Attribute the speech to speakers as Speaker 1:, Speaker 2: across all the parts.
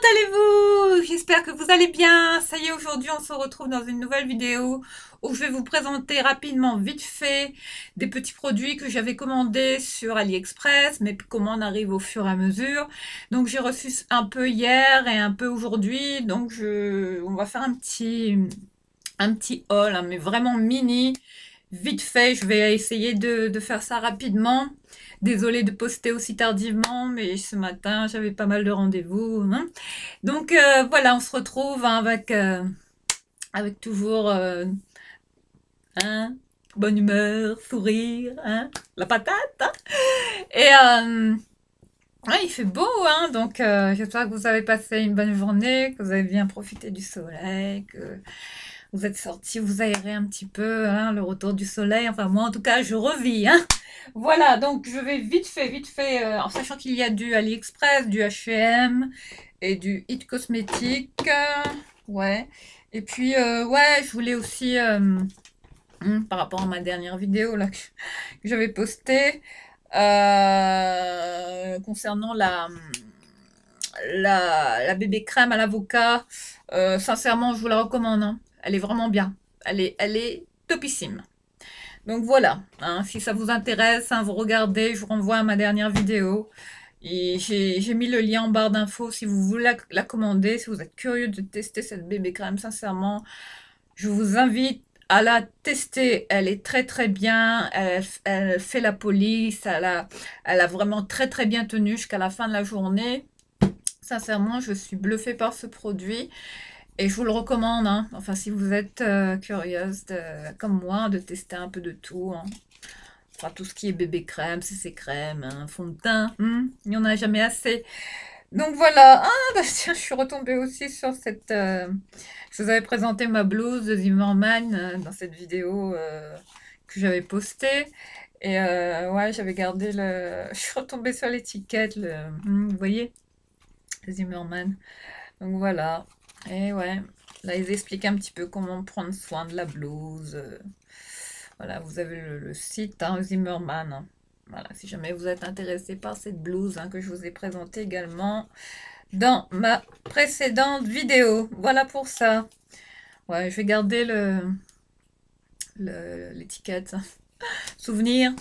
Speaker 1: allez-vous? J'espère que vous allez bien. Ça y est, aujourd'hui, on se retrouve dans une nouvelle vidéo où je vais vous présenter rapidement, vite fait, des petits produits que j'avais commandés sur AliExpress, mais commandes arrivent au fur et à mesure. Donc, j'ai reçu un peu hier et un peu aujourd'hui. Donc, on va faire un petit haul, hein, mais vraiment mini. Vite fait, je vais essayer de faire ça rapidement. Désolée de poster aussi tardivement, mais ce matin, j'avais pas mal de rendez-vous, hein. Donc voilà, on se retrouve, hein, avec toujours hein, bonne humeur, sourire, hein, la patate, hein. Et ouais, il fait beau, hein, donc j'espère que vous avez passé une bonne journée, que vous avez bien profité du soleil, que vous êtes sortis, vous aérez un petit peu, hein, le retour du soleil. Enfin, moi, en tout cas, je revis, hein. Voilà, donc je vais vite fait, en sachant qu'il y a du AliExpress, du H&M et du It Cosmétique, ouais. Et puis, ouais, je voulais aussi, par rapport à ma dernière vidéo là que j'avais postée, concernant la bébé crème à l'avocat, sincèrement, je vous la recommande, hein. Elle est vraiment bien. Elle est topissime. Donc voilà, hein, si ça vous intéresse, hein, vous regardez, je vous renvoie à ma dernière vidéo. Et j'ai mis le lien en barre d'infos si vous voulez la commander, si vous êtes curieux de tester cette bébé crème, sincèrement, je vous invite à la tester. Elle est très très bien, elle fait la police, elle a vraiment très très bien tenu jusqu'à la fin de la journée. Sincèrement, je suis bluffée par ce produit. Et je vous le recommande, hein. Enfin, si vous êtes curieuse, comme moi, de tester un peu de tout, hein. Enfin, tout ce qui est bébé crème, CC crème, hein, fond de teint, il n'y en a jamais assez. Donc voilà. Ah, bah tiens, je suis retombée aussi sur cette... je vous avais présenté ma blouse de Zimmermann dans cette vidéo que j'avais postée. Et ouais, j'avais gardé le... Je suis retombée sur l'étiquette, vous voyez, Zimmermann. Donc voilà. Et ouais, là ils expliquent un petit peu comment prendre soin de la blouse. Voilà, vous avez le site, hein, Zimmermann, hein. Voilà, si jamais vous êtes intéressé par cette blouse, hein, que je vous ai présentée également dans ma précédente vidéo. Voilà pour ça. Ouais, je vais garder l'étiquette. Souvenir.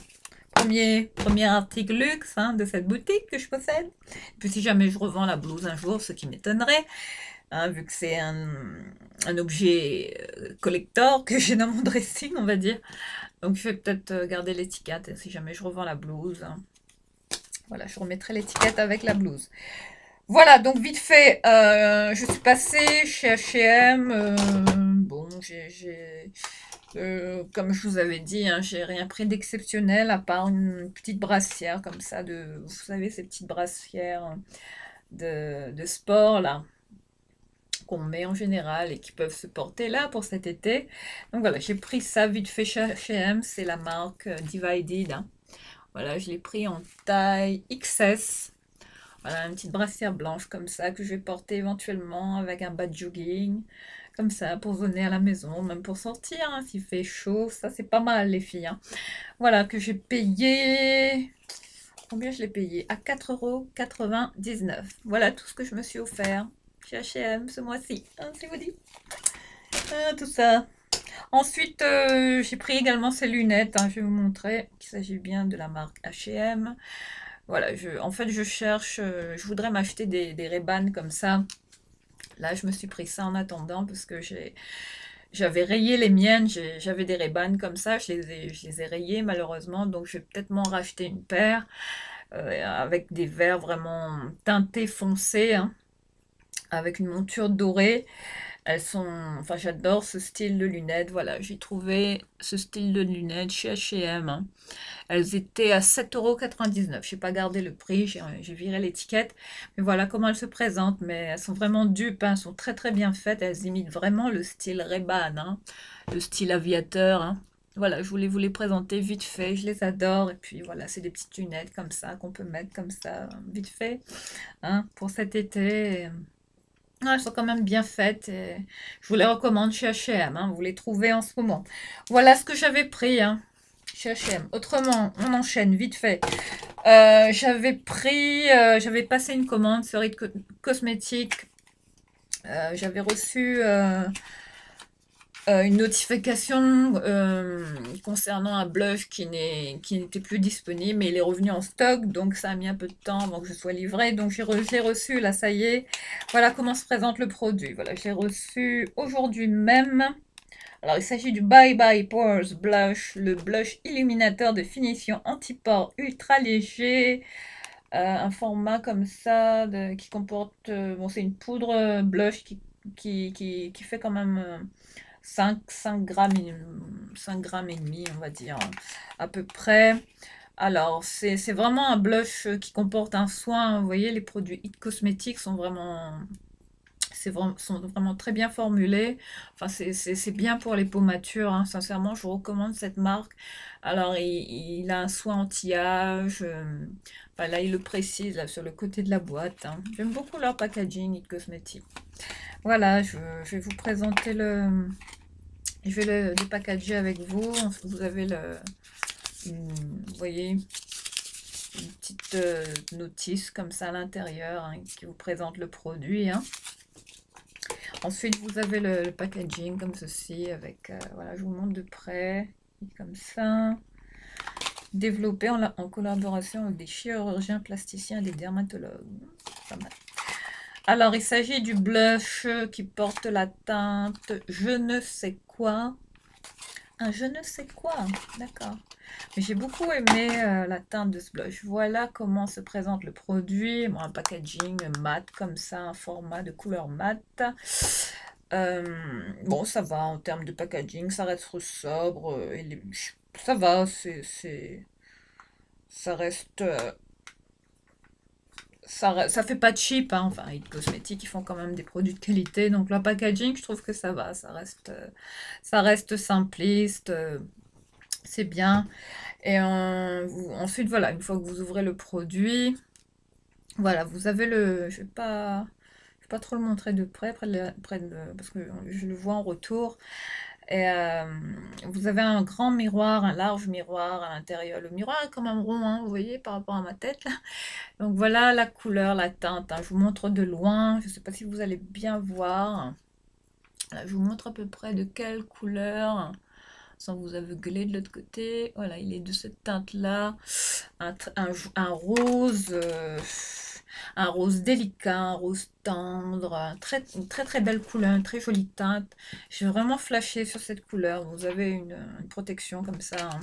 Speaker 1: Premier article luxe, hein, de cette boutique que je possède. Et puis si jamais je revends la blouse un jour, ce qui m'étonnerait, hein, vu que c'est un objet collector que j'ai dans mon dressing, on va dire. Donc je vais peut-être garder l'étiquette si jamais je revends la blouse, hein. Voilà, je remettrai l'étiquette avec la blouse. Voilà, donc vite fait, je suis passée chez H&M. Bon, comme je vous avais dit, hein, j'ai rien pris d'exceptionnel à part une petite brassière comme ça, vous savez, ces petites brassières de sport là, qu'on met en général et qui peuvent se porter là pour cet été. Donc voilà, j'ai pris ça vite fait chez H&M, c'est la marque Divided, hein. Voilà, je l'ai pris en taille XS. Voilà, une petite brassière blanche comme ça que je vais porter éventuellement avec un bas de jogging, comme ça, pour venir à la maison, même pour sortir, hein, s'il fait chaud. Ça, c'est pas mal, les filles, hein. Voilà, que j'ai payé... Combien je l'ai payé? À 4,99 €. Voilà tout ce que je me suis offert chez H&M ce mois-ci, hein, si vous dit. Tout ça. Ensuite, j'ai pris également ces lunettes, hein, je vais vous montrer qu'il s'agit bien de la marque H&M. Voilà, en fait, je cherche, je voudrais m'acheter des Ray-Ban comme ça. Là, je me suis pris ça en attendant parce que j'avais rayé les miennes. J'avais des Ray-Ban comme ça, je les ai rayées malheureusement. Donc, je vais peut-être m'en racheter une paire avec des verres vraiment teintés foncés, hein, avec une monture dorée. Elles sont, enfin, j'adore ce style de lunettes. Voilà, j'ai trouvé ce style de lunettes chez H&M, hein. Elles étaient à 7,99 €. Je n'ai pas gardé le prix, j'ai viré l'étiquette. Mais voilà comment elles se présentent. Mais elles sont vraiment dupes, hein. Elles sont très très bien faites. Elles imitent vraiment le style Ray-Ban, hein, le style aviateur, hein. Voilà, je voulais vous les présenter vite fait. Je les adore. Et puis voilà, c'est des petites lunettes comme ça qu'on peut mettre comme ça, vite fait, hein, pour cet été. Ouais, elles sont quand même bien faites. Et je vous les recommande chez H&M, hein. Vous les trouvez en ce moment. Voilà ce que j'avais pris, hein, chez H&M. Autrement, on enchaîne vite fait. J'avais passé une commande sur It Cosmétique J'avais reçu une notification concernant un blush qui n'était plus disponible, mais il est revenu en stock, donc ça a mis un peu de temps avant que je sois livré. Donc je l'ai reçu, là ça y est. Voilà comment se présente le produit. Voilà, je l'ai reçu aujourd'hui même. Alors il s'agit du Bye Bye Pores Blush, le blush illuminateur de finition anti-pores ultra léger. Un format comme ça qui comporte, bon c'est une poudre blush qui fait quand même 5 grammes, 5 grammes et demi, on va dire, à peu près. Alors, c'est vraiment un blush qui comporte un soin. Vous voyez, les produits It Cosmetics sont vraiment très bien formulés. Enfin, c'est bien pour les peaux matures, hein. Sincèrement, je vous recommande cette marque. Alors, il a un soin anti-âge. Enfin, là, il le précise là, sur le côté de la boîte, hein. J'aime beaucoup leur packaging It Cosmetics. Voilà, je vais vous présenter je vais le packager avec vous. Vous avez vous voyez, une petite notice comme ça à l'intérieur, hein, qui vous présente le produit, hein. Ensuite, vous avez le packaging comme ceci avec, voilà, je vous montre de près, comme ça. Développé en collaboration avec des chirurgiens plasticiens et des dermatologues. Pas mal. Alors, il s'agit du blush qui porte la teinte je ne sais quoi. Un je ne sais quoi, d'accord. Mais j'ai beaucoup aimé la teinte de ce blush. Voilà comment se présente le produit. Bon, un packaging mat comme ça, un format de couleur mat. Bon, ça va en termes de packaging, ça reste sobre. Ça va, ça reste... ça fait pas cheap, hein. Enfin, It Cosmetics, ils font quand même des produits de qualité. Donc, le packaging, je trouve que ça va. Ça reste simpliste. C'est bien. Et ensuite, voilà, une fois que vous ouvrez le produit, voilà, vous avez je vais pas trop le montrer de près, parce que je le vois en retour. Et vous avez un grand miroir, un large miroir à l'intérieur. Le miroir est quand même rond, hein, vous voyez, par rapport à ma tête, là. Donc voilà la couleur, la teinte, hein. Je vous montre de loin. Je ne sais pas si vous allez bien voir. Là, je vous montre à peu près de quelle couleur, sans vous aveugler de l'autre côté. Voilà, il est de cette teinte-là. Un rose, un rose délicat, un rose tendre, une très très belle couleur, une très jolie teinte. J'ai vraiment flashé sur cette couleur. Vous avez une protection comme ça, hein,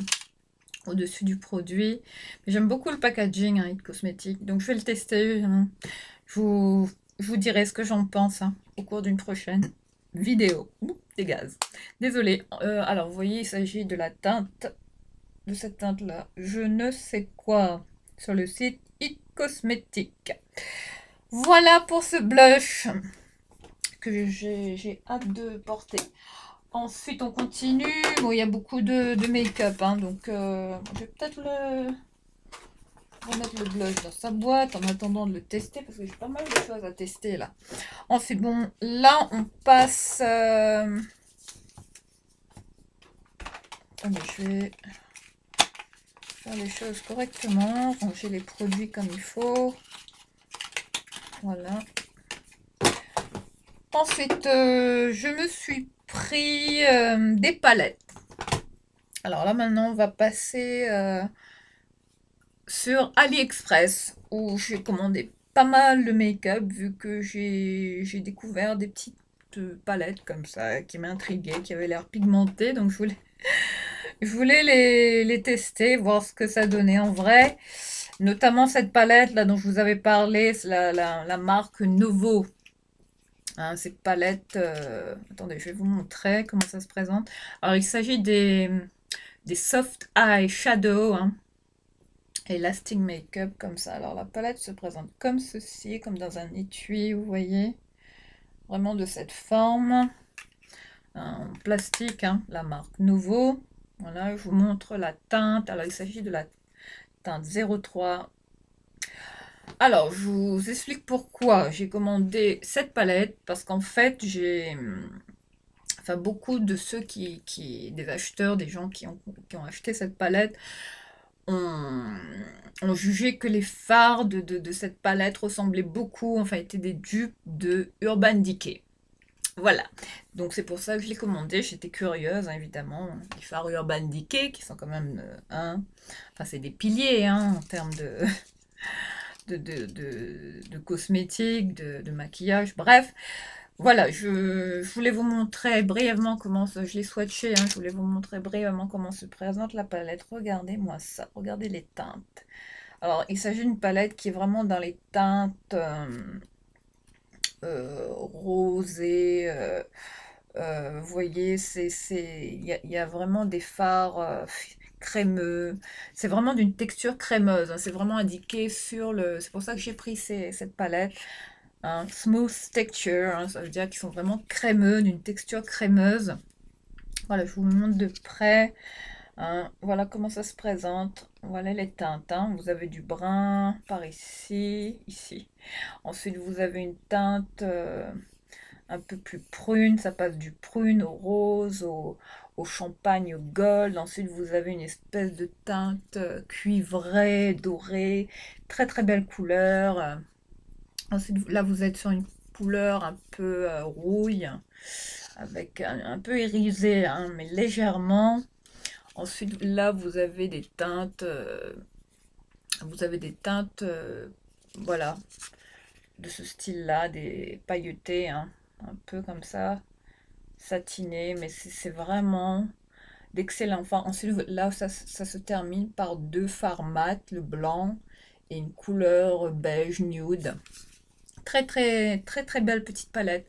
Speaker 1: au-dessus du produit. Mais j'aime beaucoup le packaging, hein, It Cosmetics. Donc je vais le tester, hein. Je vous, je vous dirai ce que j'en pense, hein, au cours d'une prochaine vidéo. Ouh, des gaz. Désolée. Alors vous voyez, il s'agit de la teinte, de cette teinte-là. Je ne sais quoi, sur le site It Cosmetics. Voilà pour ce blush que j'ai hâte de porter. Ensuite, on continue. Bon, il y a beaucoup de make-up, hein, donc je vais peut-être remettre le blush dans sa boîte en attendant de le tester, parce que j'ai pas mal de choses à tester là. Ensuite, bon, là, on passe... Attendez, je vais faire les choses correctement, ranger les produits comme il faut. Voilà. Ensuite, je me suis pris des palettes. Alors là, maintenant, on va passer sur AliExpress, où j'ai commandé pas mal de make-up, vu que j'ai découvert des petites palettes comme ça, qui m'intriguaient, qui avaient l'air pigmentées. Donc, je voulais les tester, voir ce que ça donnait en vrai. Notamment cette palette là dont je vous avais parlé, c'est la marque Novo. Hein, cette palette, attendez, je vais vous montrer comment ça se présente. Alors, il s'agit des Soft Eye Shadow, hein, et Lasting Makeup comme ça. Alors, la palette se présente comme ceci, comme dans un étui, vous voyez. Vraiment de cette forme. En plastique, hein, la marque Novo. Voilà, je vous montre la teinte. Alors, il s'agit de la teinte 03. Alors, je vous explique pourquoi j'ai commandé cette palette. Parce qu'en fait, enfin, beaucoup de ceux des acheteurs, des gens qui ont acheté cette palette, ont jugé que les fards de cette palette ressemblaient beaucoup, enfin, étaient des dupes de Urban Decay. Voilà, donc c'est pour ça que je l'ai commandé, j'étais curieuse, hein, évidemment. Les fards Urban Decay, qui sont quand même, enfin c'est des piliers hein, en termes de cosmétiques, de maquillage, bref. Voilà, je voulais vous montrer brièvement comment je l'ai swatché, hein, je voulais vous montrer brièvement comment se présente la palette. Regardez-moi ça, regardez les teintes. Alors, il s'agit d'une palette qui est vraiment dans les teintes rosées. Vous voyez, il y a vraiment des fards crémeux. C'est vraiment d'une texture crémeuse, hein, c'est vraiment indiqué sur le. C'est pour ça que j'ai pris cette palette. Hein, smooth texture, hein, ça veut dire qu'ils sont vraiment crémeux, d'une texture crémeuse. Voilà, je vous montre de près. Hein, voilà comment ça se présente. Voilà les teintes. Hein. Vous avez du brun par ici, ici. Ensuite, vous avez une teinte un peu plus prune. Ça passe du prune au rose, au champagne, au gold. Ensuite, vous avez une espèce de teinte cuivrée, dorée. Très très belle couleur. Ensuite, là, vous êtes sur une couleur un peu rouille, avec un peu irisé, hein, mais légèrement. Ensuite, là, vous avez des teintes, voilà, de ce style-là, des pailletés, hein, un peu comme ça, satiné, mais c'est vraiment d'excellent. Enfin, ensuite, là, ça se termine par deux fards mat, le blanc et une couleur beige nude. Très très très très belle petite palette.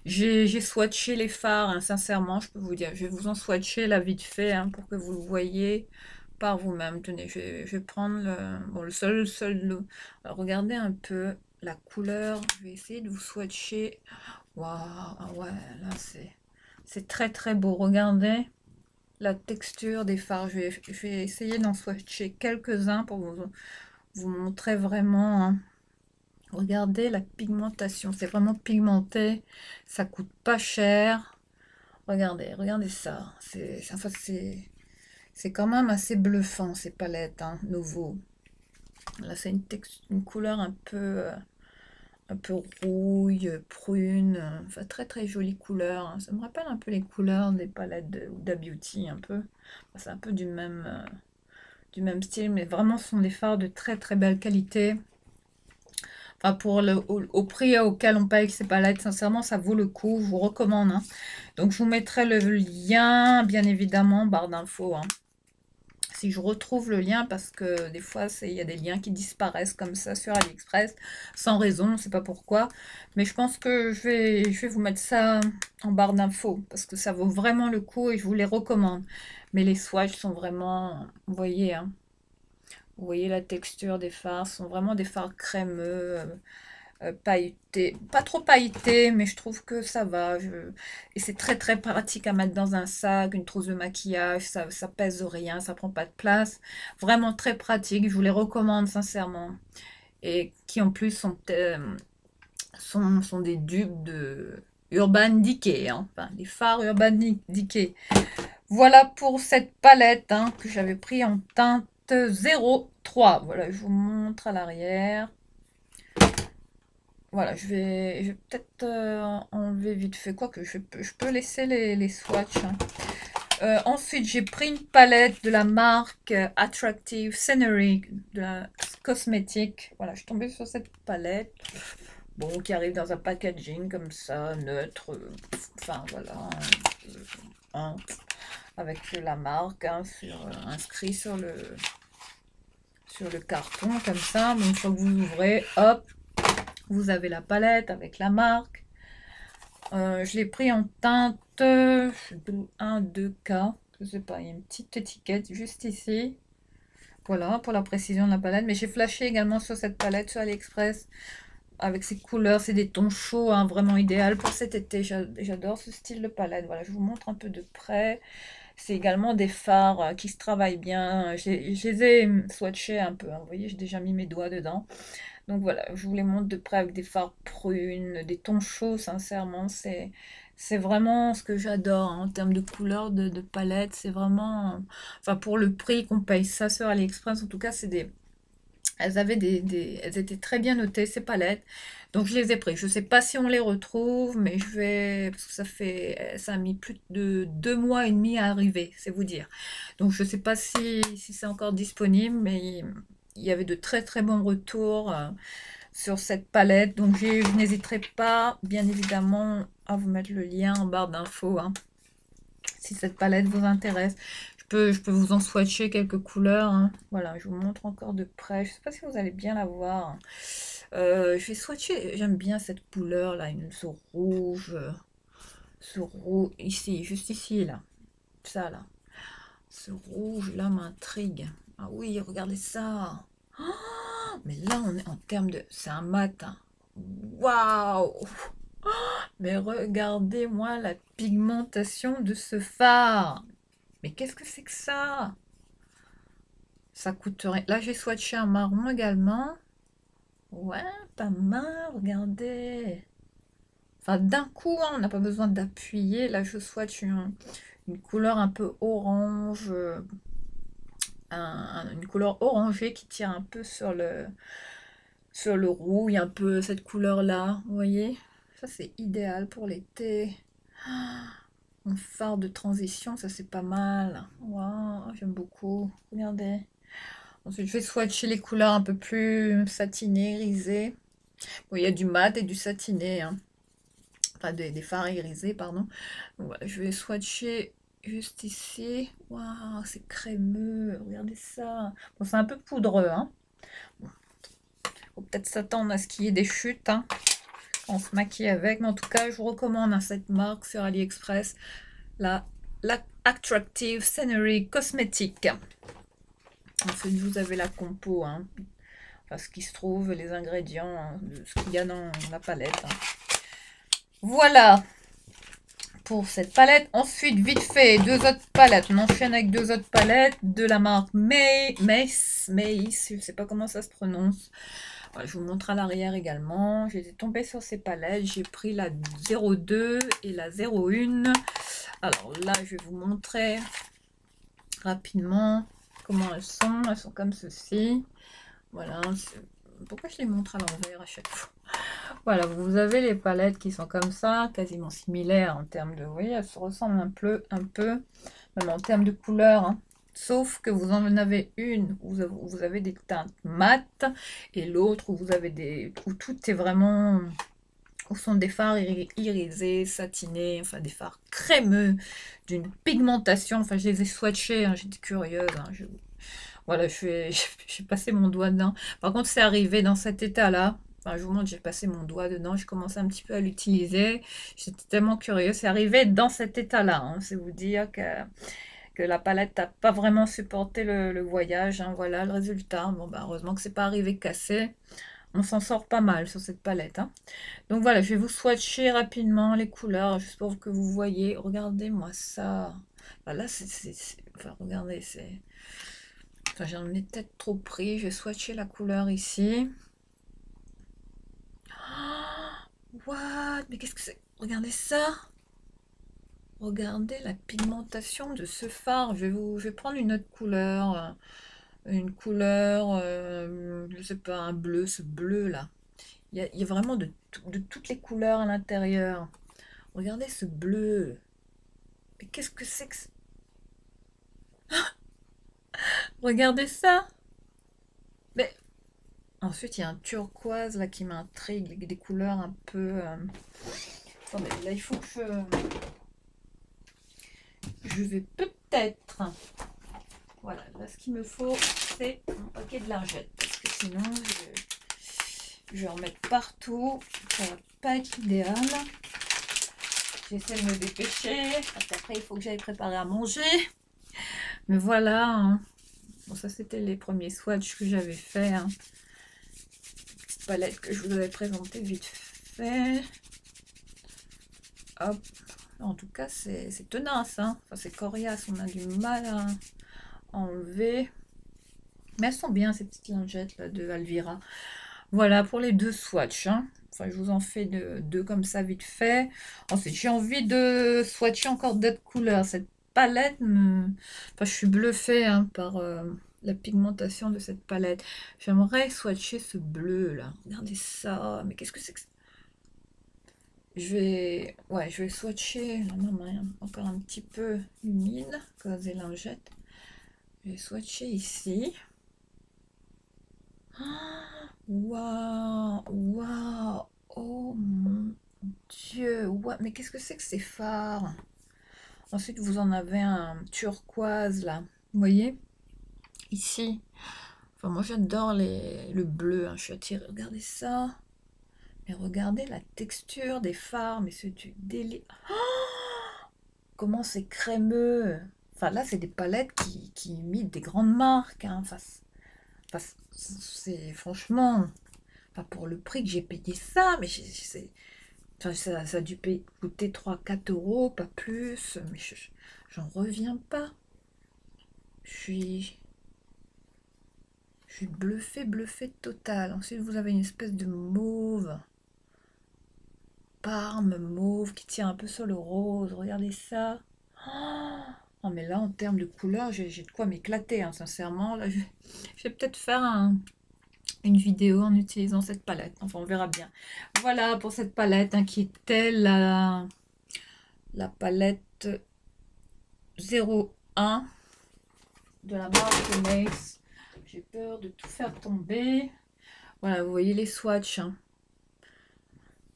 Speaker 1: J'ai swatché les fards, hein, sincèrement, je peux vous dire. Je vais vous en swatcher là vite fait hein, pour que vous le voyez par vous-même. Tenez, je vais prendre bon, alors, regardez un peu la couleur. Je vais essayer de vous swatcher. Waouh, ah ouais, là c'est très très beau. Regardez la texture des fards. Je vais essayer d'en swatcher quelques-uns pour vous montrer vraiment. Hein. Regardez la pigmentation, c'est vraiment pigmenté, ça coûte pas cher. Regardez ça. Enfin, c'est quand même assez bluffant ces palettes, hein, nouveau. Là, c'est une couleur un peu rouille, prune, enfin très très jolie couleur. Hein. Ça me rappelle un peu les couleurs des palettes de Huda Beauty, un peu. Enfin, c'est un peu du même style, mais vraiment ce sont des fards de très très belle qualité. Enfin, au prix auquel on paye ces palettes, sincèrement, ça vaut le coup. Je vous recommande. Hein. Donc, je vous mettrai le lien, bien évidemment, en barre d'infos. Hein. Si je retrouve le lien, parce que des fois, il y a des liens qui disparaissent comme ça sur AliExpress, sans raison, on ne sait pas pourquoi. Mais je pense que je vais vous mettre ça en barre d'infos, parce que ça vaut vraiment le coup et je vous les recommande. Mais les swatchs sont vraiment, vous voyez la texture des fards, ce sont vraiment des fards crémeux, pailletés, pas trop pailletés, mais je trouve que ça va. Et c'est très très pratique à mettre dans un sac, une trousse de maquillage, ça pèse rien, ça prend pas de place. Vraiment très pratique, je vous les recommande sincèrement. Et qui en plus sont des dupes de Urban Decay, hein. Enfin, les fards Urban Decay. Voilà pour cette palette hein, que j'avais pris en teinte 03. Voilà, je vous montre à l'arrière. Voilà, je vais peut-être enlever vite fait. Quoi que je peux laisser les swatchs. Hein. Ensuite, j'ai pris une palette de la marque Attractive Scenery, de la cosmétique. Voilà, je suis tombée sur cette palette. Bon, qui arrive dans un packaging comme ça, neutre. Enfin, voilà. Hein, avec la marque hein, inscrit sur le carton, comme ça. Mais une fois que vous ouvrez, hop, vous avez la palette avec la marque. Je l'ai pris en teinte 1, 2K. Je sais pas, il y a une petite étiquette juste ici. Voilà, pour la précision de la palette. Mais j'ai flashé également sur cette palette sur AliExpress. Avec ces couleurs, c'est des tons chauds, hein, vraiment idéal pour cet été. J'adore ce style de palette. Voilà, je vous montre un peu de près. C'est également des fards qui se travaillent bien. Je les ai swatchés un peu. Hein, vous voyez, j'ai déjà mis mes doigts dedans. Donc voilà, je vous les montre de près avec des fards prunes, des tons chauds, sincèrement. C'est vraiment ce que j'adore hein, en termes de couleurs de palette. C'est vraiment... Enfin, pour le prix qu'on paye ça sur AliExpress, en tout cas, elles étaient très bien notées, ces palettes. Donc je les ai pris. Je ne sais pas si on les retrouve, mais je vais... Parce que ça a mis plus de 2 mois et demi à arriver, c'est vous dire. Donc je ne sais pas si c'est encore disponible, mais il y avait de très très bons retours sur cette palette. Donc je n'hésiterai pas, bien évidemment, à vous mettre le lien en barre d'infos, hein, si cette palette vous intéresse. Je peux vous en swatcher quelques couleurs, hein. Voilà, je vous montre encore de près. Je ne sais pas si vous allez bien la voir. Je vais swatcher. J'aime bien cette couleur là, ce rouge ici, juste ici là. Ça là. Ce rouge là m'intrigue. Ah oui, regardez ça. Oh, mais là, on est en termes de... C'est un mat, hein. Waouh! Mais regardez-moi la pigmentation de ce fard. Mais qu'est-ce que c'est que ça? Ça coûte rien. Là, j'ai swatché un marron également. Ouais, pas mal, regardez. Enfin, d'un coup, hein, on n'a pas besoin d'appuyer. Là, je swatch une couleur un peu orange. Une couleur orangée qui tire un peu sur le rouille, un peu cette couleur-là. Vous voyez? Ça, c'est idéal pour l'été. Un fard de transition, ça, c'est pas mal. Waouh, j'aime beaucoup. Regardez. Ensuite, je vais swatcher les couleurs un peu plus satinées, irisées. Bon, il y a du mat et du satiné, hein. Enfin, des fards irisés, pardon. Donc, voilà, je vais swatcher juste ici. Waouh, c'est crémeux. Regardez ça. Bon, c'est un peu poudreux, hein. Bon, faut peut-être s'attendre à ce qu'il y ait des chutes, hein, quand on se maquille avec. Mais en tout cas, je vous recommande, hein, cette marque sur AliExpress. La Attractive Scenery Cosmetic. Ensuite, vous avez la compo, hein. Enfin, ce qui se trouve, les ingrédients, hein, de ce qu'il y a dans la palette, hein. Voilà pour cette palette. Ensuite, vite fait, deux autres palettes. On enchaîne avec deux autres palettes de la marque Mace, je ne sais pas comment ça se prononce. Voilà, je vous montre à l'arrière également. J'ai tombé sur ces palettes. J'ai pris la 02 et la 01. Alors là, je vais vous montrer rapidement comment elles sont. Elles sont comme ceci. Voilà. Pourquoi je les montre à l'envers à chaque fois? Voilà, vous avez les palettes qui sont comme ça, quasiment similaires en termes de... Vous voyez, elles se ressemblent un peu, même en termes de couleurs, hein. Sauf que vous en avez une où vous avez des teintes mates et l'autre où vous avez où tout est vraiment... Où sont des fards irisés, satinés, enfin des fards crémeux, d'une pigmentation. Enfin, je les ai swatchés, hein, j'étais curieuse, hein, voilà, j'ai passé mon doigt dedans. Par contre, c'est arrivé dans cet état-là. Enfin, je vous montre, j'ai passé mon doigt dedans. Je commençais un petit peu à l'utiliser. J'étais tellement curieuse. C'est arrivé dans cet état-là, hein. C'est vous dire que la palette n'a pas vraiment supporté le voyage, hein. Voilà le résultat. Bon, bah, heureusement que c'est pas arrivé cassé. On s'en sort pas mal sur cette palette, hein. Donc voilà, je vais vous swatcher rapidement les couleurs, juste pour que vous voyez. Regardez-moi ça. Enfin, là, enfin, regardez, c'est... Enfin, j'en ai peut-être trop pris. Je vais swatcher la couleur ici. Oh, what? Mais qu'est-ce que c'est? Regardez ça. Regardez la pigmentation de ce fard. Je vais prendre une autre couleur. Une couleur, je sais pas, un bleu, ce bleu là. Il y a vraiment de toutes les couleurs à l'intérieur. Regardez ce bleu. Mais qu'est-ce que c'est que... Regardez ça. Mais ensuite, il y a un turquoise là qui m'intrigue, des couleurs un peu... Attendez, là, il faut que je vais peut-être... Voilà, là, ce qu'il me faut, c'est un paquet de lingettes. Parce que sinon, je vais en mettre partout. Ça va pas être idéal. J'essaie de me dépêcher. Parce qu'après, il faut que j'aille préparer à manger. Mais voilà, hein. Bon, ça, c'était les premiers swatchs que j'avais fait, hein. Petite palette que je vous avais présentée vite fait. Hop. En tout cas, c'est tenace, hein. Enfin, c'est coriace. On a du mal à enlever. Mais elles sont bien, ces petites lingettes là de Alvira. Voilà pour les deux swatchs, hein. Enfin, je vous en fais deux comme ça vite fait. Ensuite, j'ai envie de swatcher encore d'autres couleurs. Cette palette, enfin, je suis bluffée, hein, par la pigmentation de cette palette. J'aimerais swatcher ce bleu là. Regardez ça. Mais qu'est-ce que c'est que ça? Je vais swatcher. La main est encore un petit peu humide, cause des lingettes. Je vais swatcher ici. Waouh, waouh, oh mon Dieu, waouh, mais qu'est-ce que c'est que ces fards? Ensuite, vous en avez un turquoise là, vous voyez, ici. Enfin, moi j'adore le bleu, hein. Je suis attirée. Regardez ça. Mais regardez la texture des fards, mais c'est du délire. Comment c'est crémeux. Enfin, là, c'est des palettes qui imitent des grandes marques, hein. Enfin, c'est franchement, pas pour le prix que j'ai payé ça, mais enfin, ça a dû coûter 3 4 euros, pas plus. Mais j'en reviens pas. Je suis bluffée total. Ensuite, vous avez une espèce de mauve. Parme mauve qui tire un peu sur le rose. Regardez ça. Oh, mais là, en termes de couleur, j'ai de quoi m'éclater, hein, sincèrement. Là, je vais peut-être faire une vidéo en utilisant cette palette. Enfin, on verra bien. Voilà pour cette palette, hein, qui était la palette 01 de la marque Mace. J'ai peur de tout faire tomber. Voilà, vous voyez les swatchs, hein.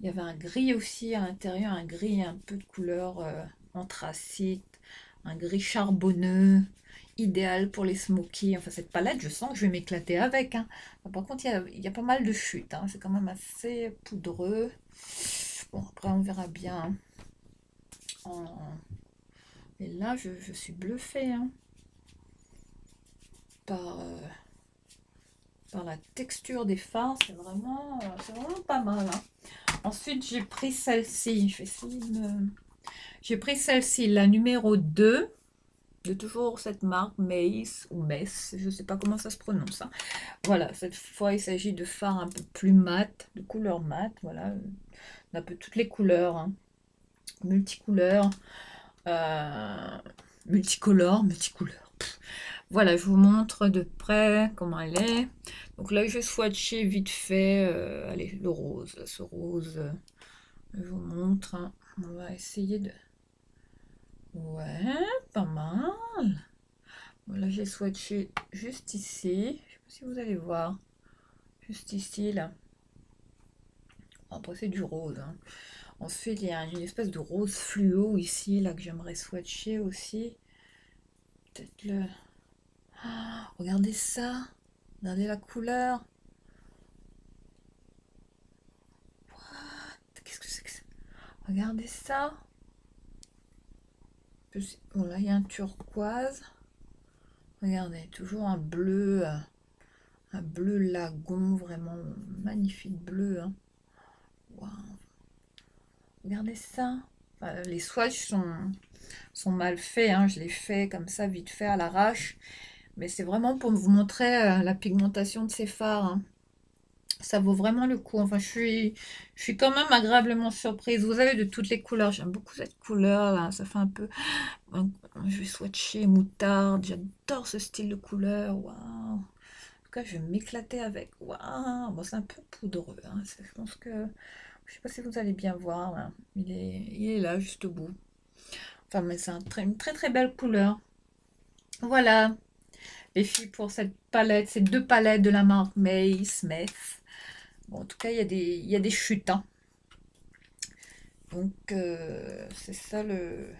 Speaker 1: Il y avait un gris aussi à l'intérieur, un gris un peu de couleur anthracite, un gris charbonneux, idéal pour les smokies. Enfin, cette palette, je sens que je vais m'éclater avec, hein. Par contre, il y a pas mal de chutes, hein. C'est quand même assez poudreux. Bon, après, on verra bien, hein. Et là, je suis bluffée, hein, par la texture des fards. C'est vraiment pas mal, hein. Ensuite, j'ai pris celle-ci. J'ai pris celle-ci, la numéro 2, de toujours cette marque, Mace ou Mess, je ne sais pas comment ça se prononce, hein. Voilà, cette fois, il s'agit de fards un peu plus mat, de couleur mat. Voilà, un peu toutes les couleurs, hein. Multicouleurs, multicolores. Voilà, je vous montre de près comment elle est. Donc là, je vais swatcher vite fait, allez, le rose, ce rose, je vous montre, hein. On va essayer de... Ouais, pas mal. Voilà, j'ai swatché juste ici. Je sais pas si vous allez voir. Juste ici, là. Après, c'est du rose, hein. Ensuite, il y a une espèce de rose fluo ici, là, que j'aimerais swatcher aussi. Peut-être le... regardez ça. Regardez la couleur. Qu'est-ce que c'est que ça? Regardez ça. Bon, là, il y a un turquoise. Regardez, toujours un bleu lagon, vraiment magnifique bleu, hein. Waouh. Regardez ça. Enfin, les swatchs sont mal faits, hein. Je les fais comme ça, vite fait, à l'arrache. Mais c'est vraiment pour vous montrer la pigmentation de ces fards, hein. Ça vaut vraiment le coup. Enfin, je suis quand même agréablement surprise. Vous avez de toutes les couleurs. J'aime beaucoup cette couleur là. Ça fait un peu... Je vais swatcher moutarde. J'adore ce style de couleur. Waouh. En tout cas, je vais m'éclater avec. Waouh. Bon, c'est un peu poudreux, hein. Je pense que... Je sais pas si vous allez bien voir, là. Il est là, juste au bout. Enfin, mais c'est une très très belle couleur. Voilà, les filles, pour cette palette, ces 2 palettes de la marque Mace. Bon, en tout cas, il y a des chutes, hein. Donc, c'est ça le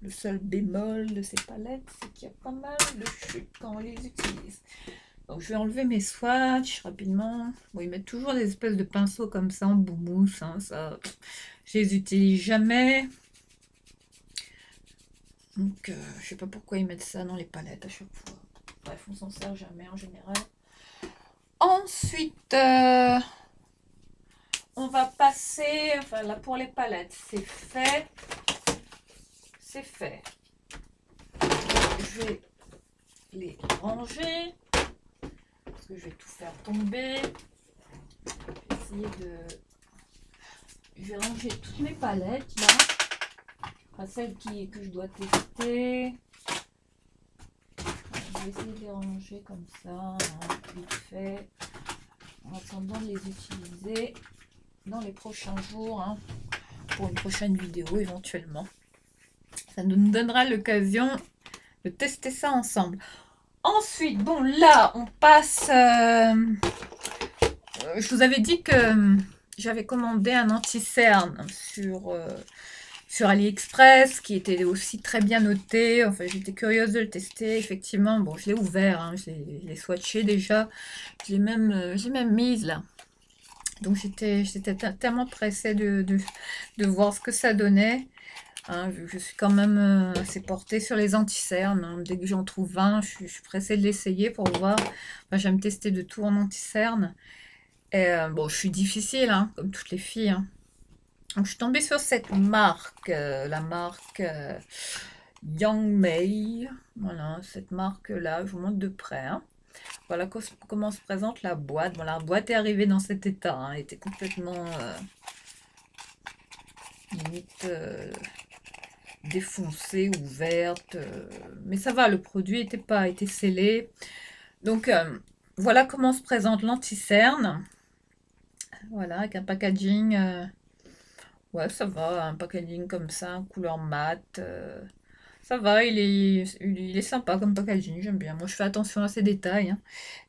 Speaker 1: seul bémol de ces palettes, c'est qu'il y a pas mal de chutes quand on les utilise. Donc, je vais enlever mes swatchs rapidement. Bon, ils mettent toujours des espèces de pinceaux comme ça en boumousse, hein. Ça, je les utilise jamais. Donc, je sais pas pourquoi ils mettent ça dans les palettes à chaque fois. Bref, on s'en sert jamais en général. Ensuite, on va passer, enfin là pour les palettes, c'est fait. C'est fait. Je vais les ranger, parce que je vais tout faire tomber. Je vais ranger toutes mes palettes là. Enfin, celles que je dois tester. vais essayer de les ranger comme ça, hein, vite fait, en attendant de les utiliser dans les prochains jours, hein, pour une prochaine vidéo éventuellement. Ça nous donnera l'occasion de tester ça ensemble. Ensuite, bon là, on passe... je vous avais dit que j'avais commandé un anti-cerne sur AliExpress, qui était aussi très bien noté. Enfin, j'étais curieuse de le tester. Effectivement, bon, je l'ai ouvert, hein, je l'ai swatché déjà. Je l'ai même mise là. Donc, j'étais tellement pressée de voir ce que ça donnait. Hein, vu que je suis quand même assez portée sur les anti-cernes. Hein. Dès que j'en trouve un, je suis pressée de l'essayer pour voir. Enfin, j'aime tester de tout en anti-cerne. Et bon, je suis difficile, hein, comme toutes les filles. Hein. Donc, je suis tombée sur cette marque, la marque Young May. Voilà, cette marque-là, je vous montre de près. Hein. Voilà comment se présente la boîte. Bon, la boîte est arrivée dans cet état. Hein. Elle était complètement limite défoncée, ouverte. Mais ça va, le produit était scellé. Donc, voilà comment se présente l'anti-cerne. Voilà, avec un packaging... ouais, ça va, un packaging comme ça, couleur mate. Ça va, il est sympa comme packaging, j'aime bien. Moi, je fais attention à ces détails. Hein.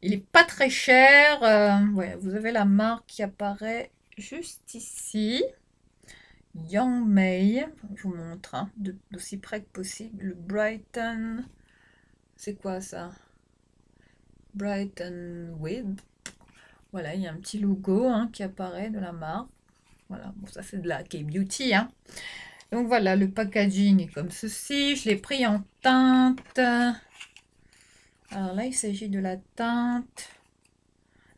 Speaker 1: Il est pas très cher. Ouais, vous avez la marque qui apparaît juste ici. Young May, je vous montre, hein, d'aussi près que possible. Le Brighton, c'est quoi ça? Brighton Web. Voilà, il y a un petit logo hein, qui apparaît de la marque. Voilà, bon, ça c'est de la K-Beauty. Hein. Donc voilà, le packaging est comme ceci. Je l'ai pris en teinte. Alors là, il s'agit de la teinte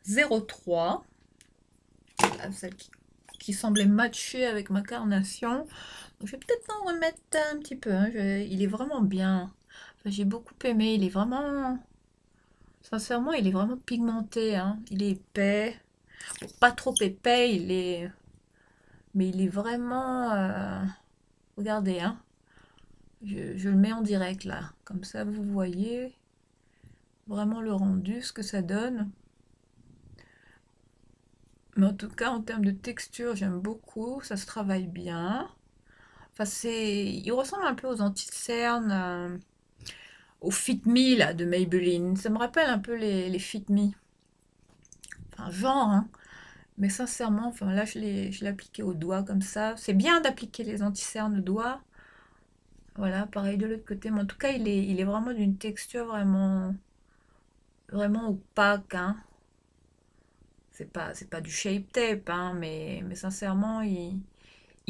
Speaker 1: 03. Celle qui semblait matcher avec ma carnation. Donc, je vais peut-être en remettre un petit peu. Hein. Il est vraiment bien. Enfin, j'ai beaucoup aimé. Il est vraiment... Sincèrement, il est vraiment pigmenté. Hein. Il est épais. Bon, pas trop épais. Mais il est vraiment... Regardez, hein. Je le mets en direct là. Comme ça, vous voyez vraiment le rendu, ce que ça donne. Mais en tout cas, en termes de texture, j'aime beaucoup. Ça se travaille bien. Enfin, il ressemble un peu aux anti-cernes, au Fit Me là, de Maybelline. Ça me rappelle un peu les Fit Me. Enfin, genre, hein. Mais sincèrement, enfin, là, je l'ai appliqué au doigt comme ça. C'est bien d'appliquer les anti-cernes au doigt. Voilà, pareil de l'autre côté. Mais en tout cas, il est vraiment d'une texture vraiment opaque. Hein. C'est pas du shape tape, hein, mais sincèrement, il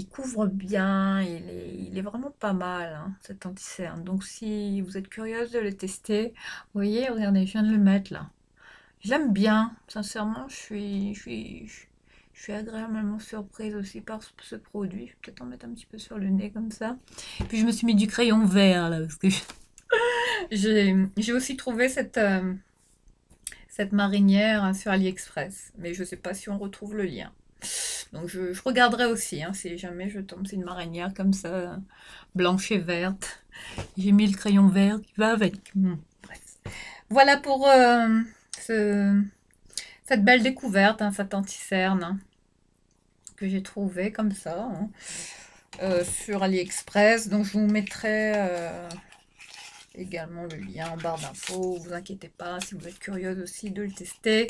Speaker 1: couvre bien. Il est vraiment pas mal, hein, cet anti-cerne. Donc, si vous êtes curieuse de le tester, vous voyez, regardez, je viens de le mettre là. J'aime bien. Sincèrement, je suis agréablement surprise aussi par ce produit. Je vais peut-être en mettre un petit peu sur le nez comme ça. Puis je me suis mis du crayon vert là parce que j'ai aussi trouvé cette marinière hein, sur AliExpress. Mais je sais pas si on retrouve le lien. Donc je regarderai aussi hein, si jamais je tombe sur une marinière comme ça, blanche et verte. J'ai mis le crayon vert qui va avec. Bref. Voilà pour cette belle découverte, hein, cette anti-cerne hein, que j'ai trouvé comme ça hein, sur AliExpress. Donc je vous mettrai également le lien en barre d'infos. Vous inquiétez pas si vous êtes curieuse aussi de le tester.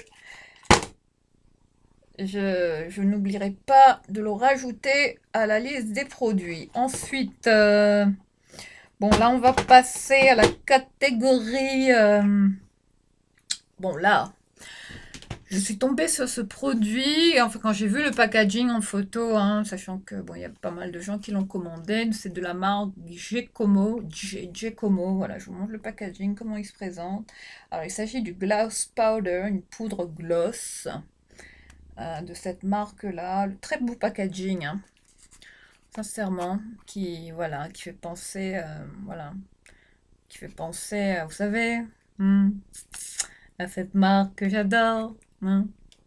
Speaker 1: Je n'oublierai pas de le rajouter à la liste des produits. Ensuite, bon là on va passer à la catégorie... bon là, je suis tombée sur ce produit, enfin quand j'ai vu le packaging en photo, hein, sachant que bon il y a pas mal de gens qui l'ont commandé, c'est de la marque Giacomo, voilà, je vous montre le packaging, comment il se présente. Alors il s'agit du Gloss Powder, une poudre gloss de cette marque-là, le très beau packaging, hein, sincèrement, voilà, qui fait penser, voilà, qui fait penser, vous savez, à cette marque que j'adore.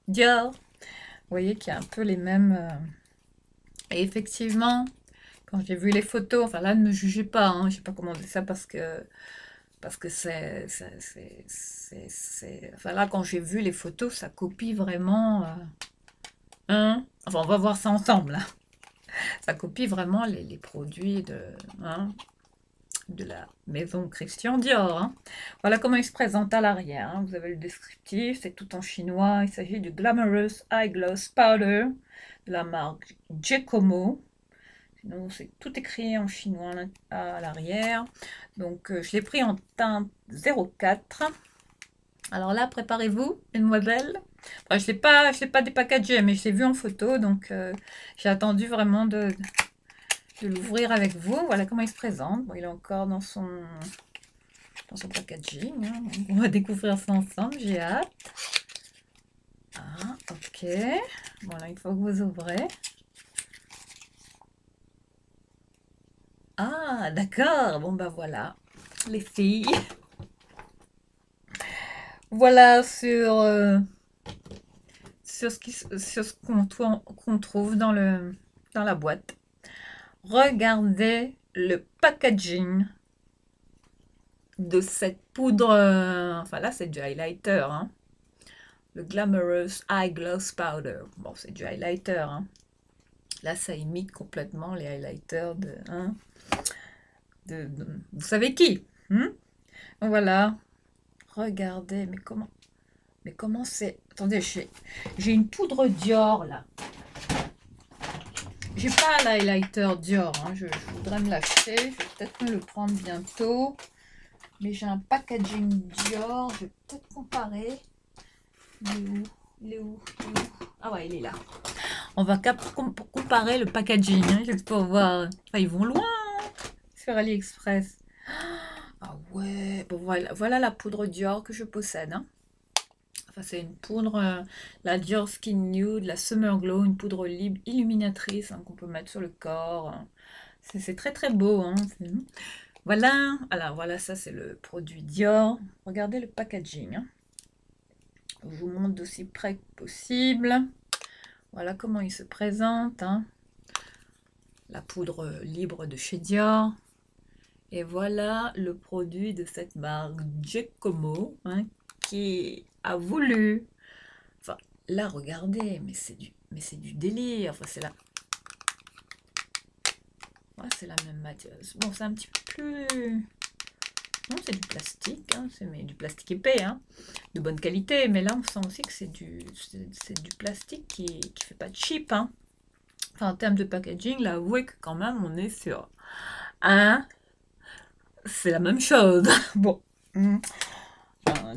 Speaker 1: Dior. Vous voyez qu'il y a un peu les mêmes. Et effectivement, quand j'ai vu les photos, enfin là, ne me jugez pas, hein, j'ai pas commandé ça parce que parce que enfin là, quand j'ai vu les photos, ça copie vraiment... hein. Enfin, on va voir ça ensemble, là. Ça copie vraiment les produits hein, de la maison Christian Dior. Hein. Voilà comment il se présente à l'arrière. Hein. Vous avez le descriptif, c'est tout en chinois. Il s'agit du Glamorous Eye Gloss Powder de la marque Giacomo. Sinon, c'est tout écrit en chinois à l'arrière. Donc, je l'ai pris en teinte 04. Alors là, préparez-vous, mesdemoiselles. Enfin, je ne l'ai pas dépackagé, mais je l'ai vu en photo. Donc, j'ai attendu vraiment de l'ouvrir avec vous. Voilà comment il se présente. Bon, il est encore dans son packaging. Hein. On va découvrir ça ensemble. J'ai hâte. Ah, ok. Voilà, une fois que vous ouvrez. Ah, d'accord. Bon, bah voilà. Les filles. Voilà sur ce qu'on trouve dans la boîte. Regardez le packaging de cette poudre. Enfin là, c'est du highlighter. Hein. Le Glamorous Eye Gloss Powder. Bon, c'est du highlighter. Hein. Là, ça imite complètement les highlighters hein, vous savez qui. Voilà. Regardez, mais comment c'est... Attendez, j'ai une poudre Dior, là. J'ai pas l'highlighter Dior, hein. Je voudrais me l'acheter. Je vais peut-être me le prendre bientôt. Mais j'ai un packaging Dior. Je vais peut-être comparer. Il est où? Ah ouais, il est là. On va comparer le packaging. Hein, juste pour voir. Enfin, ils vont loin hein, sur AliExpress. Ah ouais, bon voilà la poudre Dior que je possède. Hein. Enfin, c'est une poudre, la Dior Skin Nude, la Summer Glow, une poudre libre illuminatrice hein, qu'on peut mettre sur le corps. Hein. C'est très très beau. Hein. Voilà, alors voilà, ça c'est le produit Dior. Regardez le packaging. Hein. Je vous montre d'aussi près que possible. Voilà comment il se présente. Hein. La poudre libre de chez Dior. Et voilà le produit de cette marque Giacomo hein, qui a voulu. Enfin, là, regardez, mais c'est du délire. Enfin, c'est c'est la même matière. Bon, c'est un petit peu plus. Non, c'est du plastique, hein, mais du plastique épais, hein, de bonne qualité. Mais là, on sent aussi que c'est du plastique qui fait pas de cheap. Hein. Enfin, en termes de packaging, là, avouez que quand même, on est sur c'est la même chose. Bon.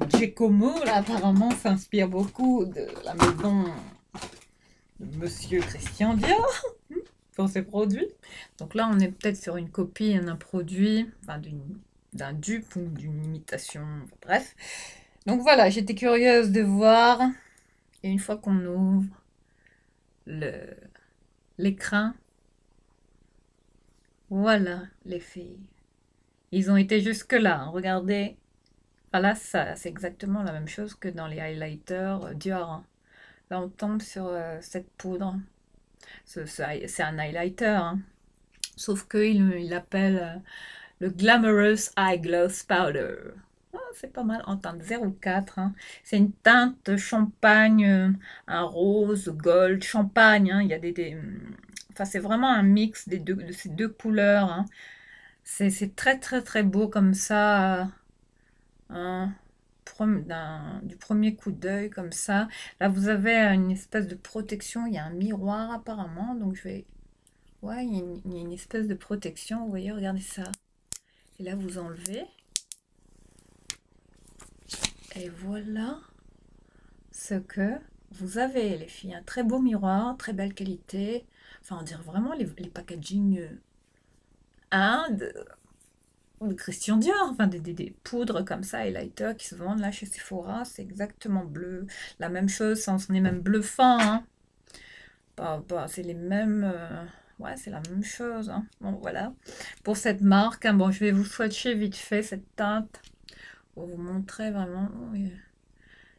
Speaker 1: Giacomo, là, apparemment, s'inspire beaucoup de la maison de Monsieur Christian Dior pour ses produits. Donc là, on est peut-être sur une copie d'un produit, enfin d'un dupe ou d'une imitation, bref. Donc voilà, j'étais curieuse de voir. Et une fois qu'on ouvre l'écran, voilà les filles. Ils ont été jusque-là. Hein. Regardez. Voilà, ça, c'est exactement la même chose que dans les highlighters Dior. Hein. Là, on tombe sur cette poudre. C'est un highlighter. Hein. Sauf qu'il l'appelle le Glamorous Eye Gloss Powder. Oh, c'est pas mal en teinte 04. Hein. C'est une teinte champagne, un rose, gold, champagne. Hein. Il y a enfin, c'est vraiment un mix de ces deux couleurs. Hein. C'est très très très beau comme ça. Hein, du premier coup d'œil comme ça. Là, vous avez une espèce de protection. Il y a un miroir apparemment. Donc, je vais... Ouais, il y a une espèce de protection. Vous voyez, regardez ça. Et là, vous enlevez. Et voilà ce que vous avez, les filles. Un très beau miroir, très belle qualité. Enfin, on dirait vraiment les packaging hein, de Christian Dior. Enfin, des poudres comme ça, highlighter qui se vendent là chez Sephora. C'est exactement bleu. La même chose, ça en est même bluffant. Hein. C'est les mêmes... ouais, c'est la même chose. Hein. Bon, voilà. Pour cette marque, hein, bon, je vais vous swatcher vite fait cette teinte pour vous montrer vraiment. Oui.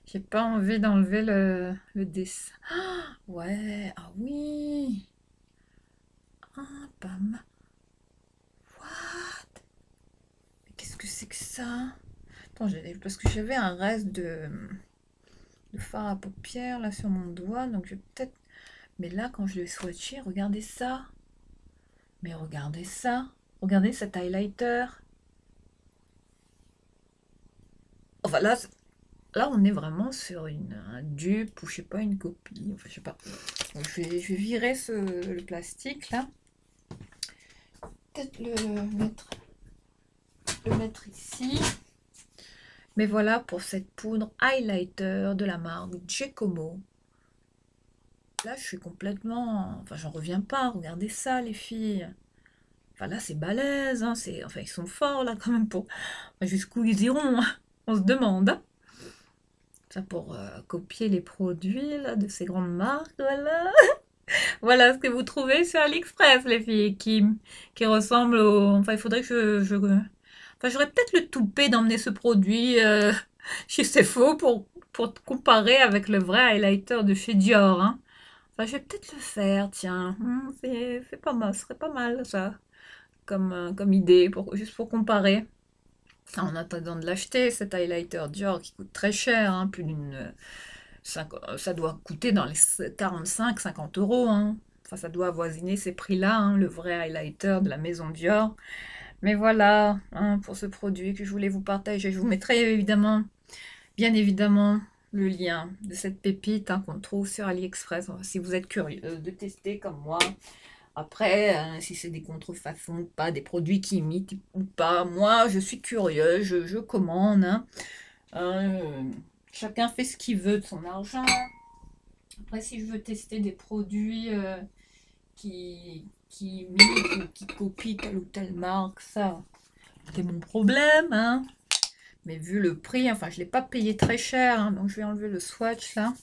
Speaker 1: J'ai pas envie d'enlever le dessin. Ah, ouais, ah oui. Ah, pas mal. What? Qu'est-ce que c'est que ça? ça. Attends, parce que j'avais un reste de fard à paupières là sur mon doigt, donc je vais peut-être... Mais là, quand je l'ai swatché, regardez ça. Mais regardez ça. Regardez cet highlighter. Enfin là, on est vraiment sur un dupe ou je sais pas, une copie. Enfin, je sais pas. Donc, je vais virer le plastique là. Peut-être le mettre ici. Mais voilà pour cette poudre highlighter de la marque Giacomo. Là, je suis complètement... Enfin, j'en reviens pas. Regardez ça, les filles. Enfin, là, c'est balèze. Hein, enfin, ils sont forts, là, quand même. Jusqu'où ils iront, hein, on se demande. Hein. Ça pour copier les produits, là, de ces grandes marques, voilà. Voilà ce que vous trouvez sur AliExpress, les filles, qui ressemble au... Enfin, il faudrait que Enfin, j'aurais peut-être le toupet d'emmener ce produit chez Sephora pour comparer avec le vrai highlighter de chez Dior. Hein. Enfin, je vais peut-être le faire, tiens. C'est pas mal, ce serait pas mal, ça, comme idée, juste pour comparer. En attendant de l'acheter, cet highlighter Dior qui coûte très cher, hein, plus d'une... ça doit coûter dans les 45-50 euros. Hein. Enfin, ça doit avoisiner ces prix-là, hein, le vrai highlighter de la maison Dior. Mais voilà, hein, pour ce produit que je voulais vous partager. Je vous mettrai évidemment, bien évidemment, le lien de cette pépite hein, qu'on trouve sur AliExpress. Si vous êtes curieux de tester comme moi. Après, si c'est des contrefaçons ou pas, des produits qui imitent ou pas, moi je suis curieux, je commande. Hein. Chacun fait ce qu'il veut de son argent. Après, si je veux tester des produits qui imitent ou qui copient telle ou telle marque, ça, c'est mon problème. Hein. Mais vu le prix, enfin, je ne l'ai pas payé très cher, hein, donc je vais enlever le swatch là.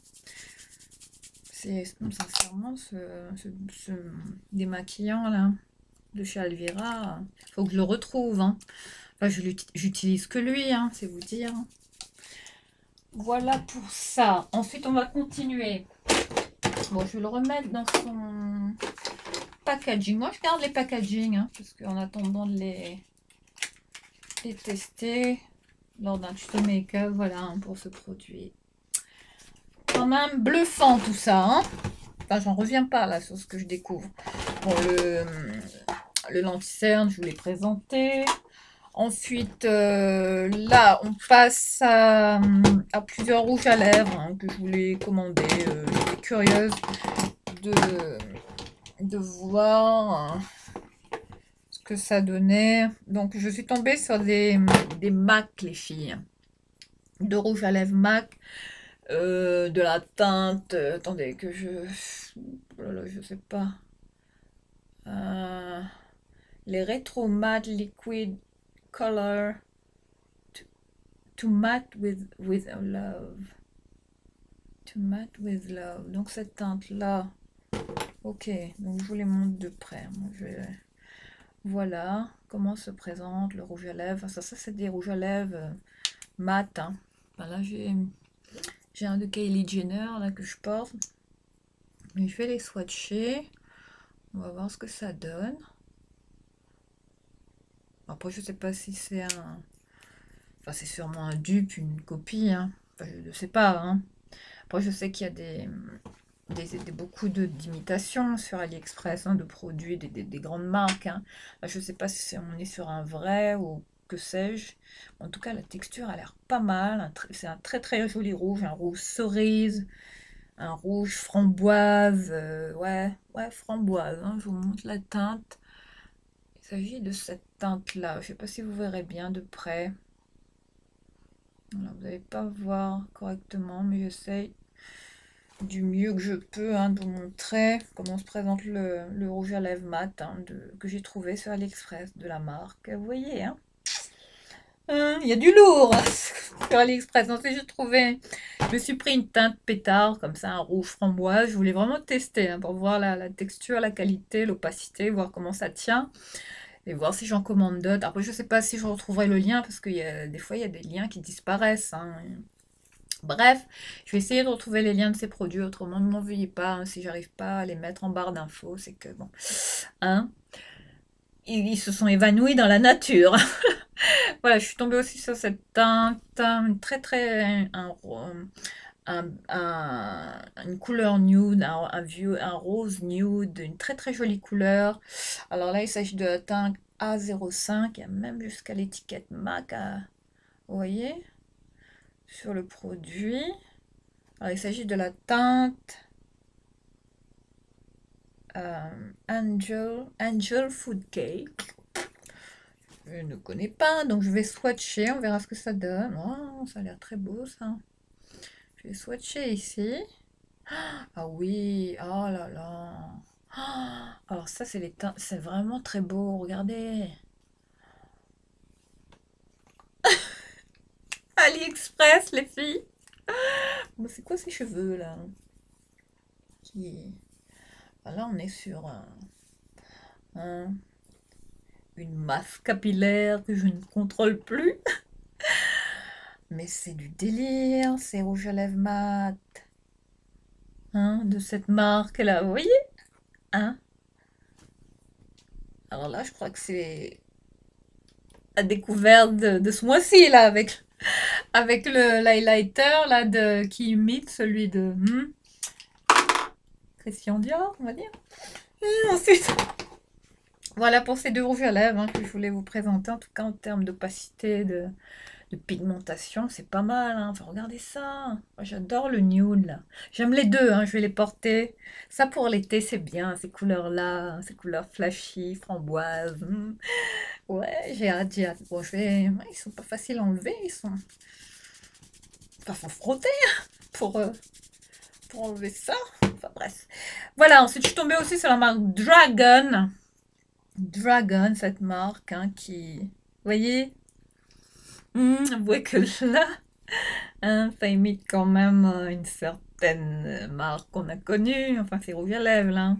Speaker 1: C'est sincèrement ce démaquillant là de chez Alvira. Faut que je le retrouve. Hein. Enfin, j'utilise que lui, hein, c'est vous dire. Voilà pour ça. Ensuite, on va continuer. Bon, je vais le remettre dans son packaging. Moi, je garde les packaging, hein, parce qu'en attendant de les tester lors d'un tuto make-up, voilà, hein, pour ce produit. Quand même bluffant tout ça, hein. Enfin, j'en reviens pas là sur ce que je découvre. Bon, le lenti-cerne, je vous l'ai présenté. Ensuite, là, on passe à plusieurs rouges à lèvres hein, que je voulais commander. J'étais curieuse de voir ce que ça donnait. Donc, je suis tombée sur des MAC, les filles. De rouge à lèvres MAC. De la teinte. Attendez, que je... Oh là là, je sais pas. Les Retro Matte Liquid Color to matte with love. To matte with love. Donc cette teinte là. Ok, donc je vous les montre de près. Voilà comment se présente le rouge à lèvres. Ça c'est des rouges à lèvres mat. Hein. Voilà, j'ai un de Kylie Jenner là que je porte. Mais je vais les swatcher. On va voir ce que ça donne. Après, je sais pas si c'est un... Enfin, c'est sûrement un dupe, une copie. Hein. Enfin, je ne sais pas. Hein. Après, je sais qu'il y a beaucoup d'imitations sur AliExpress, hein, de produits, des grandes marques. Hein. Enfin, je ne sais pas si on est sur un vrai ou que sais-je. En tout cas, la texture a l'air pas mal. C'est un très très joli rouge. Un rouge cerise. Un rouge framboise. Ouais, framboise. Hein, je vous montre la teinte. Il s'agit de cette teinte-là. Je ne sais pas si vous verrez bien de près. Voilà, vous n'allez pas voir correctement, mais j'essaye du mieux que je peux hein, de vous montrer comment se présente le rouge à lèvres mat hein, que j'ai trouvé sur AliExpress de la marque. Vous voyez, hein il y a du lourd sur AliExpress. Ensuite, je me suis pris une teinte pétard, comme ça, un rouge framboise. Je voulais vraiment tester hein, pour voir la texture, la qualité, l'opacité, voir comment ça tient. Et voir si j'en commande d'autres. Après, je sais pas si je retrouverai le lien, parce que des fois, il y a des liens qui disparaissent. Hein. Bref, je vais essayer de retrouver les liens de ces produits, autrement ne m'en veuillez pas. Hein, si j'arrive pas à les mettre en barre d'infos, c'est que bon... Hein, ils se sont évanouis dans la nature. Voilà, je suis tombée aussi sur cette teinte, très très, une couleur nude, un rose nude, une très très jolie couleur. Alors là, il s'agit de la teinte A05, il y a même jusqu'à l'étiquette MAC, vous voyez, sur le produit. Alors il s'agit de la teinte Angel Food Cake. Je ne connais pas, donc je vais swatcher, on verra ce que ça donne. Oh, ça a l'air très beau ça. Je vais swatcher ici. Ah oui, oh là là. Ah, alors ça, c'est les teintes, c'est vraiment très beau, regardez. AliExpress, les filles. Bon, c'est quoi ces cheveux là? Qui... Ah, là, on est sur un- une masse capillaire que je ne contrôle plus. Mais c'est du délire, c'est rouge à lèvres mat, hein, de cette marque là, vous voyez? Hein? Alors là, je crois que c'est la découverte de ce mois-ci là, avec le l'highlighter là qui imite celui de Christian Dior, on va dire. Et ensuite, voilà pour ces deux rouges à lèvres que je voulais vous présenter. En tout cas, en termes d'opacité, de pigmentation, c'est pas mal. Hein. Enfin, regardez ça. Moi, j'adore le nude là. J'aime les deux, je vais les porter. Ça pour l'été, c'est bien. Ces couleurs-là, ces couleurs flashy, framboise. Ouais, j'ai hâte, j'ai hâte. Bon, ouais, ils sont pas faciles à enlever. Ils sont. Enfin, faut frotter pour, euh, pour enlever ça. Enfin, bref. Voilà, ensuite, je suis tombée aussi sur la marque Dragon. Dragon, cette marque qui. Vous voyez, vous voyez que là, ça imite quand même une certaine marque qu'on a connue. Enfin, c'est rouge à lèvres, là.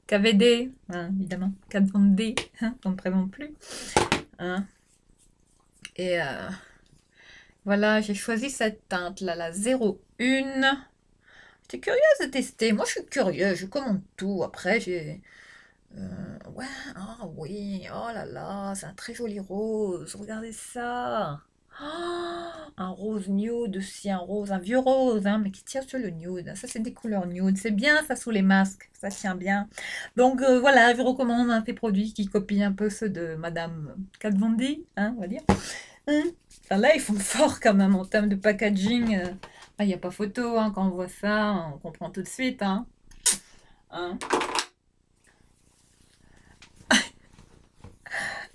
Speaker 1: KVD, évidemment. Kat Von D, on ne présente plus. Hein. Et voilà, j'ai choisi cette teinte là, la 01. J'étais curieuse de tester. Moi, je suis curieuse, je commande tout. Après, ouais, ah oui, oh là là, c'est un très joli rose. Regardez ça. Ah, un rose nude aussi, un vieux rose, mais qui tient sur le nude. Ça, c'est des couleurs nude. C'est bien, ça, sous les masques. Ça tient bien. Donc, voilà, je recommande ces produits qui copient un peu ceux de Madame Kat Von D, on va dire. Enfin, là, ils font fort quand même en termes de packaging. Il n'y a pas photo, quand on voit ça, on comprend tout de suite. Hein.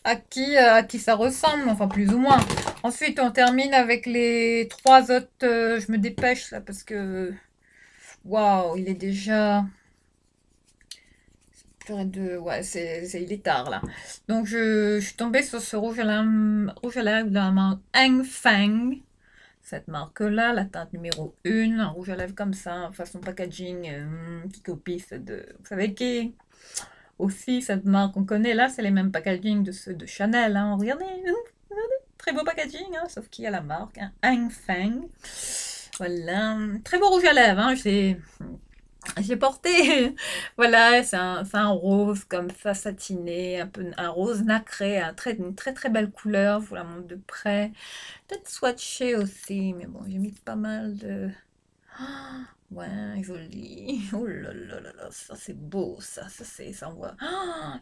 Speaker 1: À qui ça ressemble, enfin plus ou moins. Ensuite, on termine avec les trois autres. Je me dépêche là parce que waouh, il est déjà purée de ouais, il est tard là. Donc je suis tombée sur ce rouge à lèvres de la marque Hang Fang. Cette marque-là, la teinte numéro 1, un rouge à lèvres comme ça, façon packaging, qui copie ceux de. Vous savez qui? Aussi, cette marque qu'on connaît là, c'est les mêmes packaging de ceux de Chanel. Regardez, très beau packaging, sauf qu'il y a la marque, Hang Feng. Voilà, très beau rouge à lèvres. J'ai porté, voilà, c'est un rose comme ça, satiné, un peu un rose nacré, une très très belle couleur. Je vous la montre de près. Peut-être swatché aussi, mais bon, j'ai mis pas mal de. Ouais, joli. Oh là là là là, ça c'est beau, ça envoie.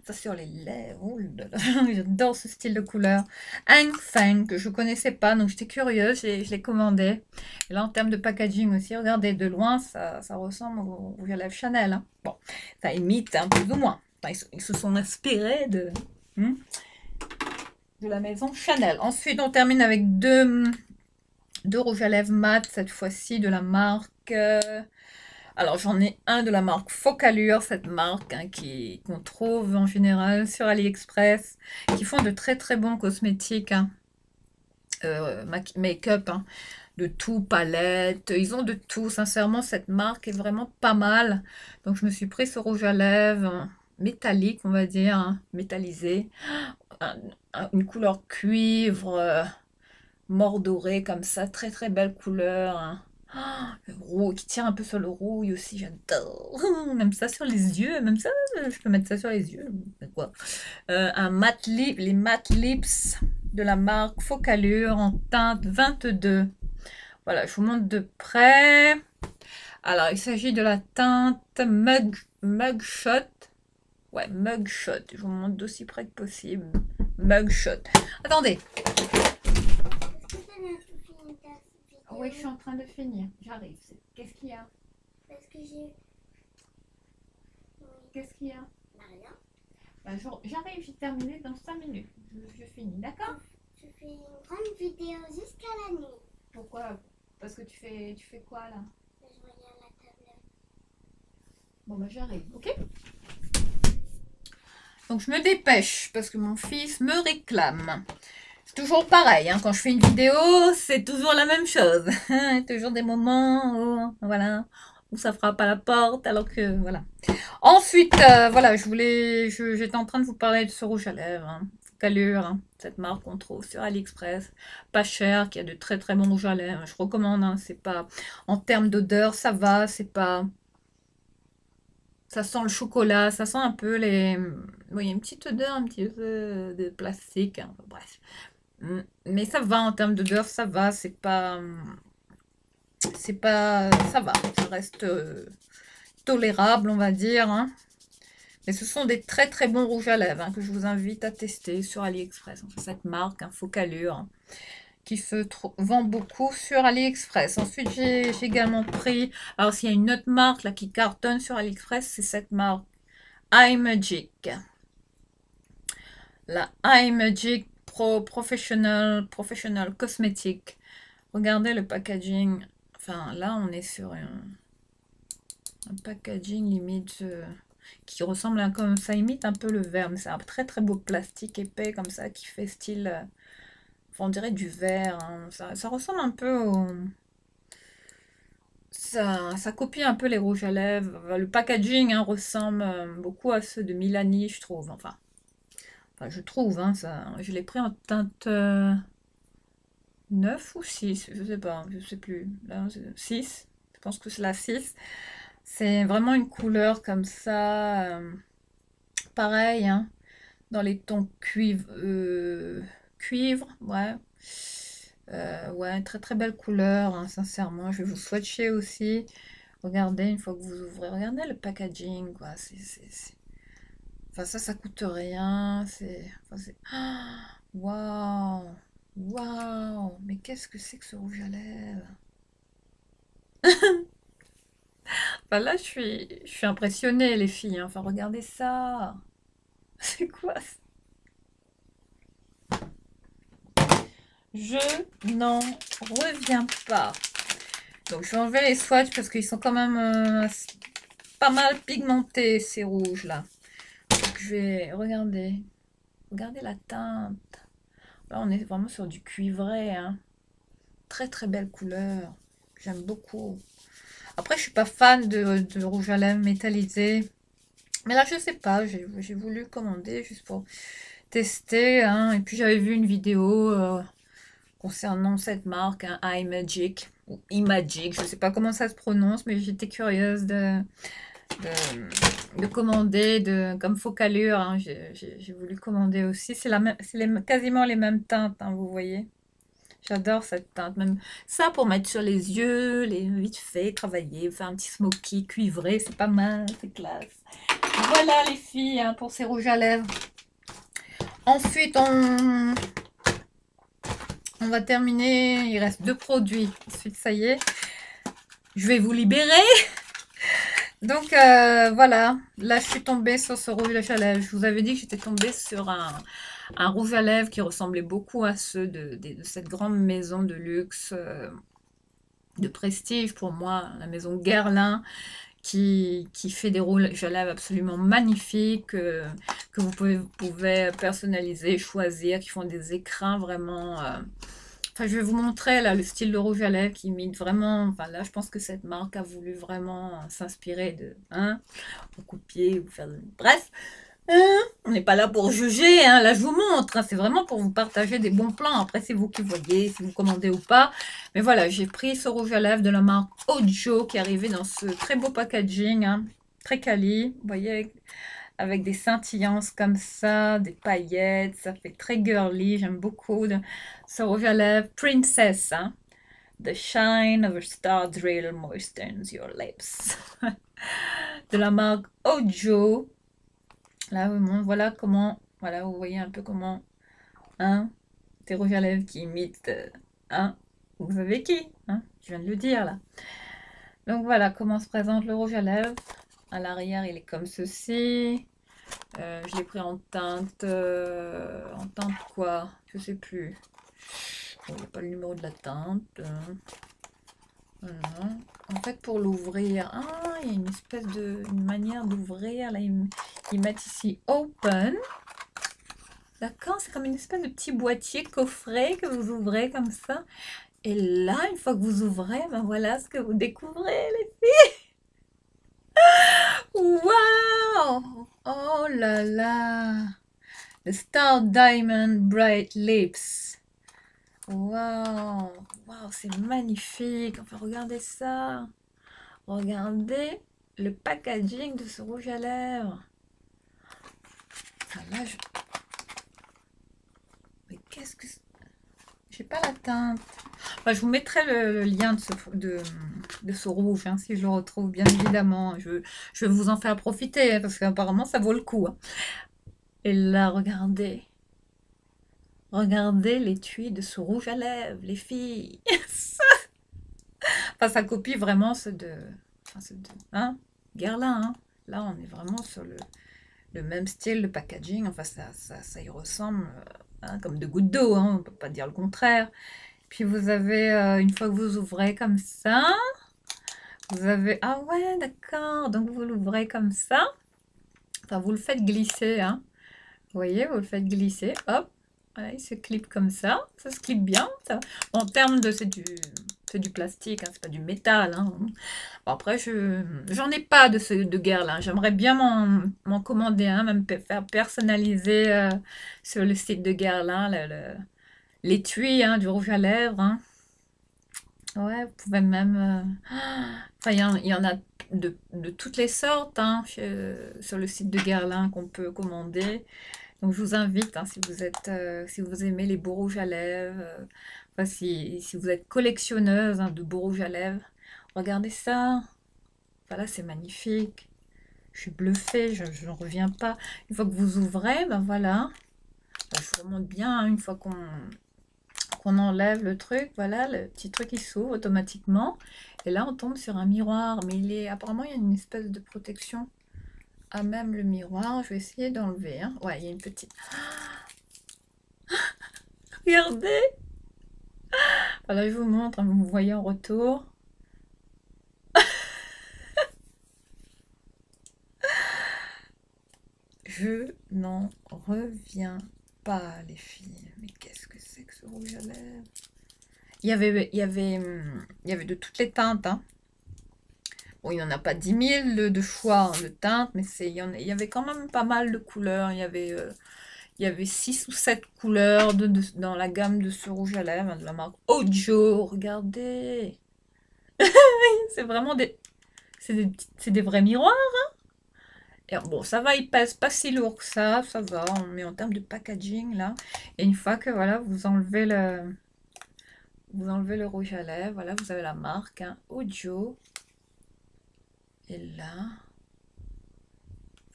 Speaker 1: Ça sur les lèvres. Oh là là, j'adore ce style de couleur. Hang Feng, que je connaissais pas, donc j'étais curieuse, je l'ai commandé. Et là, en termes de packaging aussi, regardez, de loin, ça ressemble au rouge à lèvres Chanel. Bon, ça imite plus ou moins. Enfin, ils se sont inspirés de la maison Chanel. Ensuite, on termine avec deux rouges à lèvres mat, cette fois-ci de la marque. Alors, j'en ai un de la marque Focallure, cette marque qu'on trouve en général sur AliExpress, qui font de très très bons cosmétiques, make-up, de tout, palette. Ils ont de tout. Sincèrement, cette marque est vraiment pas mal. Donc, je me suis pris ce rouge à lèvres métallique, on va dire, métallisé. Une couleur cuivre. Mordoré comme ça, très très belle couleur. Qui tire un peu sur le rouille aussi, j'adore. Même ça sur les yeux, même ça, je peux mettre ça sur les yeux. Quoi. Les matte lips de la marque Focallure en teinte 22. Voilà, je vous montre de près. Alors, il s'agit de la teinte Mugshot. Ouais, Mugshot. Je vous montre d'aussi près que possible. Mugshot. Attendez. Oui, je suis en train de finir. J'arrive. Qu'est-ce qu'il y a?
Speaker 2: Parce que j'ai...
Speaker 1: Qu'est-ce qu'il y a?
Speaker 2: Rien.
Speaker 1: Ben, j'arrive, j'ai terminé dans 5 minutes. Je finis, d'accord?
Speaker 2: Je fais une grande vidéo jusqu'à la nuit.
Speaker 1: Pourquoi? Parce que tu fais quoi là?
Speaker 2: Je regarde la tablette.
Speaker 1: Bon, ben j'arrive, ok? Donc je me dépêche parce que mon fils me réclame. C'est toujours pareil, hein, quand je fais une vidéo, c'est toujours la même chose. Toujours des moments où, voilà, où ça frappe à la porte, alors que, voilà. Ensuite, voilà, j'étais en train de vous parler de ce rouge à lèvres, hein, Focallure, hein, cette marque qu'on trouve sur AliExpress, pas cher, qui a de très très bons rouges à lèvres. Je recommande, hein, c'est pas, en termes d'odeur, ça va, c'est pas, ça sent le chocolat, ça sent un peu les, oui, il y a une petite odeur, un petit peu de plastique, hein, enfin, bref. Mais ça va en termes d'odeur, ça va, c'est pas, ça va, ça reste tolérable, on va dire, hein. Mais ce sont des très très bons rouges à lèvres, hein, que je vous invite à tester sur AliExpress. Enfin, cette marque, hein, Focallure, hein, qui se vend beaucoup sur AliExpress. Ensuite, j'ai également pris, alors s'il y a une autre marque là qui cartonne sur AliExpress, c'est cette marque iMagic. La iMagic Professional Cosmetic. Regardez le packaging. Enfin, là, on est sur un packaging limite qui ressemble à comme ça, imite un peu le verre, mais c'est un très très beau plastique épais comme ça qui fait style, enfin, on dirait du verre, hein. Ça ressemble un peu au, ça copie un peu les rouges à lèvres. Le packaging, hein, ressemble beaucoup à ceux de Milani, je trouve. Enfin je trouve, hein, ça, je l'ai pris en teinte 9 ou 6, je sais pas, je sais plus. Là, 6, je pense que c'est la 6. C'est vraiment une couleur comme ça, pareil, hein, dans les tons cuivre, ouais. Ouais, très très belle couleur, hein, sincèrement. Je vais vous swatcher aussi. Regardez, une fois que vous ouvrez, regardez le packaging, quoi. Enfin, ça coûte rien. Ah, waouh! Waouh! Mais qu'est-ce que c'est que ce rouge à lèvres? Enfin, là, je suis impressionnée, les filles, hein. Enfin, regardez ça. C'est quoi ça? Je n'en reviens pas. Donc, je vais enlever les swatchs parce qu'ils sont quand même pas mal pigmentés, ces rouges-là. Donc, je vais regarder. Regardez la teinte. Là, on est vraiment sur du cuivré, hein. Très très belle couleur. J'aime beaucoup. Après, je suis pas fan de rouge à lèvres métallisé. Mais là, je sais pas. J'ai voulu commander juste pour tester, hein. Et puis, j'avais vu une vidéo concernant cette marque, hein, iMagic. Ou iMagic. Je sais pas comment ça se prononce, mais j'étais curieuse de commander, comme Focallure, hein. J'ai voulu commander aussi. C'est quasiment les mêmes teintes, hein, vous voyez. J'adore cette teinte, même ça pour mettre sur les yeux, les vite fait, travailler, faire un petit smoky cuivré, c'est pas mal, c'est classe. Voilà les filles, hein, pour ces rouges à lèvres. Ensuite, on va terminer, il reste 2 produits. Ensuite, ça y est, je vais vous libérer. Donc voilà, là je suis tombée sur ce rouge à lèvres. Je vous avais dit que j'étais tombée sur un rouge à lèvres qui ressemblait beaucoup à ceux de cette grande maison de luxe, de prestige pour moi, la maison Guerlain, qui fait des rouges à lèvres absolument magnifiques, que vous pouvez personnaliser, choisir, qui font des écrins vraiment... Enfin, je vais vous montrer là le style de rouge à lèvres qui imite vraiment. Enfin, là, je pense que cette marque a voulu vraiment s'inspirer de, hein, pour copier ou faire. Bref, on n'est pas là pour juger. Hein, là, je vous montre. Hein, c'est vraiment pour vous partager des bons plans. Après, c'est vous qui voyez si vous commandez ou pas. Mais voilà, j'ai pris ce rouge à lèvres de la marque Ojo qui est arrivé dans ce très beau packaging, hein, très quali. Vous voyez, avec des scintillances comme ça, des paillettes, ça fait très girly, j'aime beaucoup ce rouge à lèvres Princess, hein. The shine of a star drill moistens your lips. De la marque Ojo. Là, voilà comment, voilà, vous voyez un peu comment, hein, des rouges à lèvres qui imitent, hein, vous savez qui, hein, je viens de le dire là. Donc voilà comment se présente le rouge à lèvres. À l'arrière, il est comme ceci. Je l'ai pris en teinte quoi? Je sais plus. Bon, il n'y a pas le numéro de la teinte. Voilà. En fait, pour l'ouvrir, ah, il y a une espèce une manière d'ouvrir. Là, ils mettent ici Open. D'accord, c'est comme une espèce de petit boîtier coffret que vous ouvrez comme ça. Et là, une fois que vous ouvrez, ben voilà ce que vous découvrez, les filles. Waouh! Oh là là! The Star Diamond Bright Lips. Waouh! Waouh, c'est magnifique. Enfin, regardez ça. Regardez le packaging de ce rouge à lèvres. Enfin, là, mais qu'est-ce que c'est? J'ai pas la teinte. Enfin, je vous mettrai le lien de ce rouge, hein, si je le retrouve, bien évidemment. Je vais vous en faire profiter, hein, parce qu'apparemment, ça vaut le coup. Hein. Et là, regardez. Regardez l'étui de ce rouge à lèvres, les filles. Enfin, ça copie vraiment ceux de... Enfin, hein, Guerlain, hein. Là, on est vraiment sur le même style de packaging. Enfin, ça y ressemble, hein, comme de gouttes d'eau, hein, on ne peut pas dire le contraire. Puis vous avez, une fois que vous ouvrez comme ça, vous avez... Ah ouais, d'accord. Donc vous l'ouvrez comme ça. Enfin, vous le faites glisser, hein. Vous voyez, vous le faites glisser. Hop. Voilà, il se clip comme ça. Ça se clip bien. Ça. Bon, en termes de... C'est du plastique, hein, c'est pas du métal. Hein. Bon, après, j'en ai pas de Guerlain. J'aimerais bien m'en commander un, même faire personnaliser sur le site de Guerlain l'étui, hein, du rouge à lèvres. Hein. Ouais, vous pouvez même... Enfin, il y en a de toutes les sortes, hein, sur le site de Guerlain qu'on peut commander. Donc, je vous invite, hein, si vous aimez les beaux rouges à lèvres, enfin, si vous êtes collectionneuse, hein, de beaux rouges à lèvres, regardez ça. Voilà, c'est magnifique. Je suis bluffée, je n'en reviens pas. Une fois que vous ouvrez, ben voilà. Je vous remonte bien, hein, une fois qu'on enlève le truc, voilà, le petit truc qui s'ouvre automatiquement. Et là, on tombe sur un miroir. Mais apparemment, il y a une espèce de protection à même le miroir. Je vais essayer d'enlever. Hein. Ouais, il y a une petite... Regardez! Voilà, je vous montre, hein, vous me voyez en retour. Je n'en reviens pas, les filles. Mais qu'est-ce que c'est que ce rouge à lèvres? Il y avait de toutes les teintes. Hein. Bon, il n'y en a pas 10 000 de choix, hein, de teintes, mais il y avait quand même pas mal de couleurs. Il y avait 6 ou 7 couleurs dans la gamme de ce rouge à lèvres, hein, de la marque Ojo. Regardez. C'est vraiment c'est des vrais miroirs. Et bon, ça va, il pèse pas si lourd que ça va. Mais en termes de packaging, là, et une fois que voilà, vous enlevez le rouge à lèvres, voilà, vous avez la marque, hein, Ojo. Et là,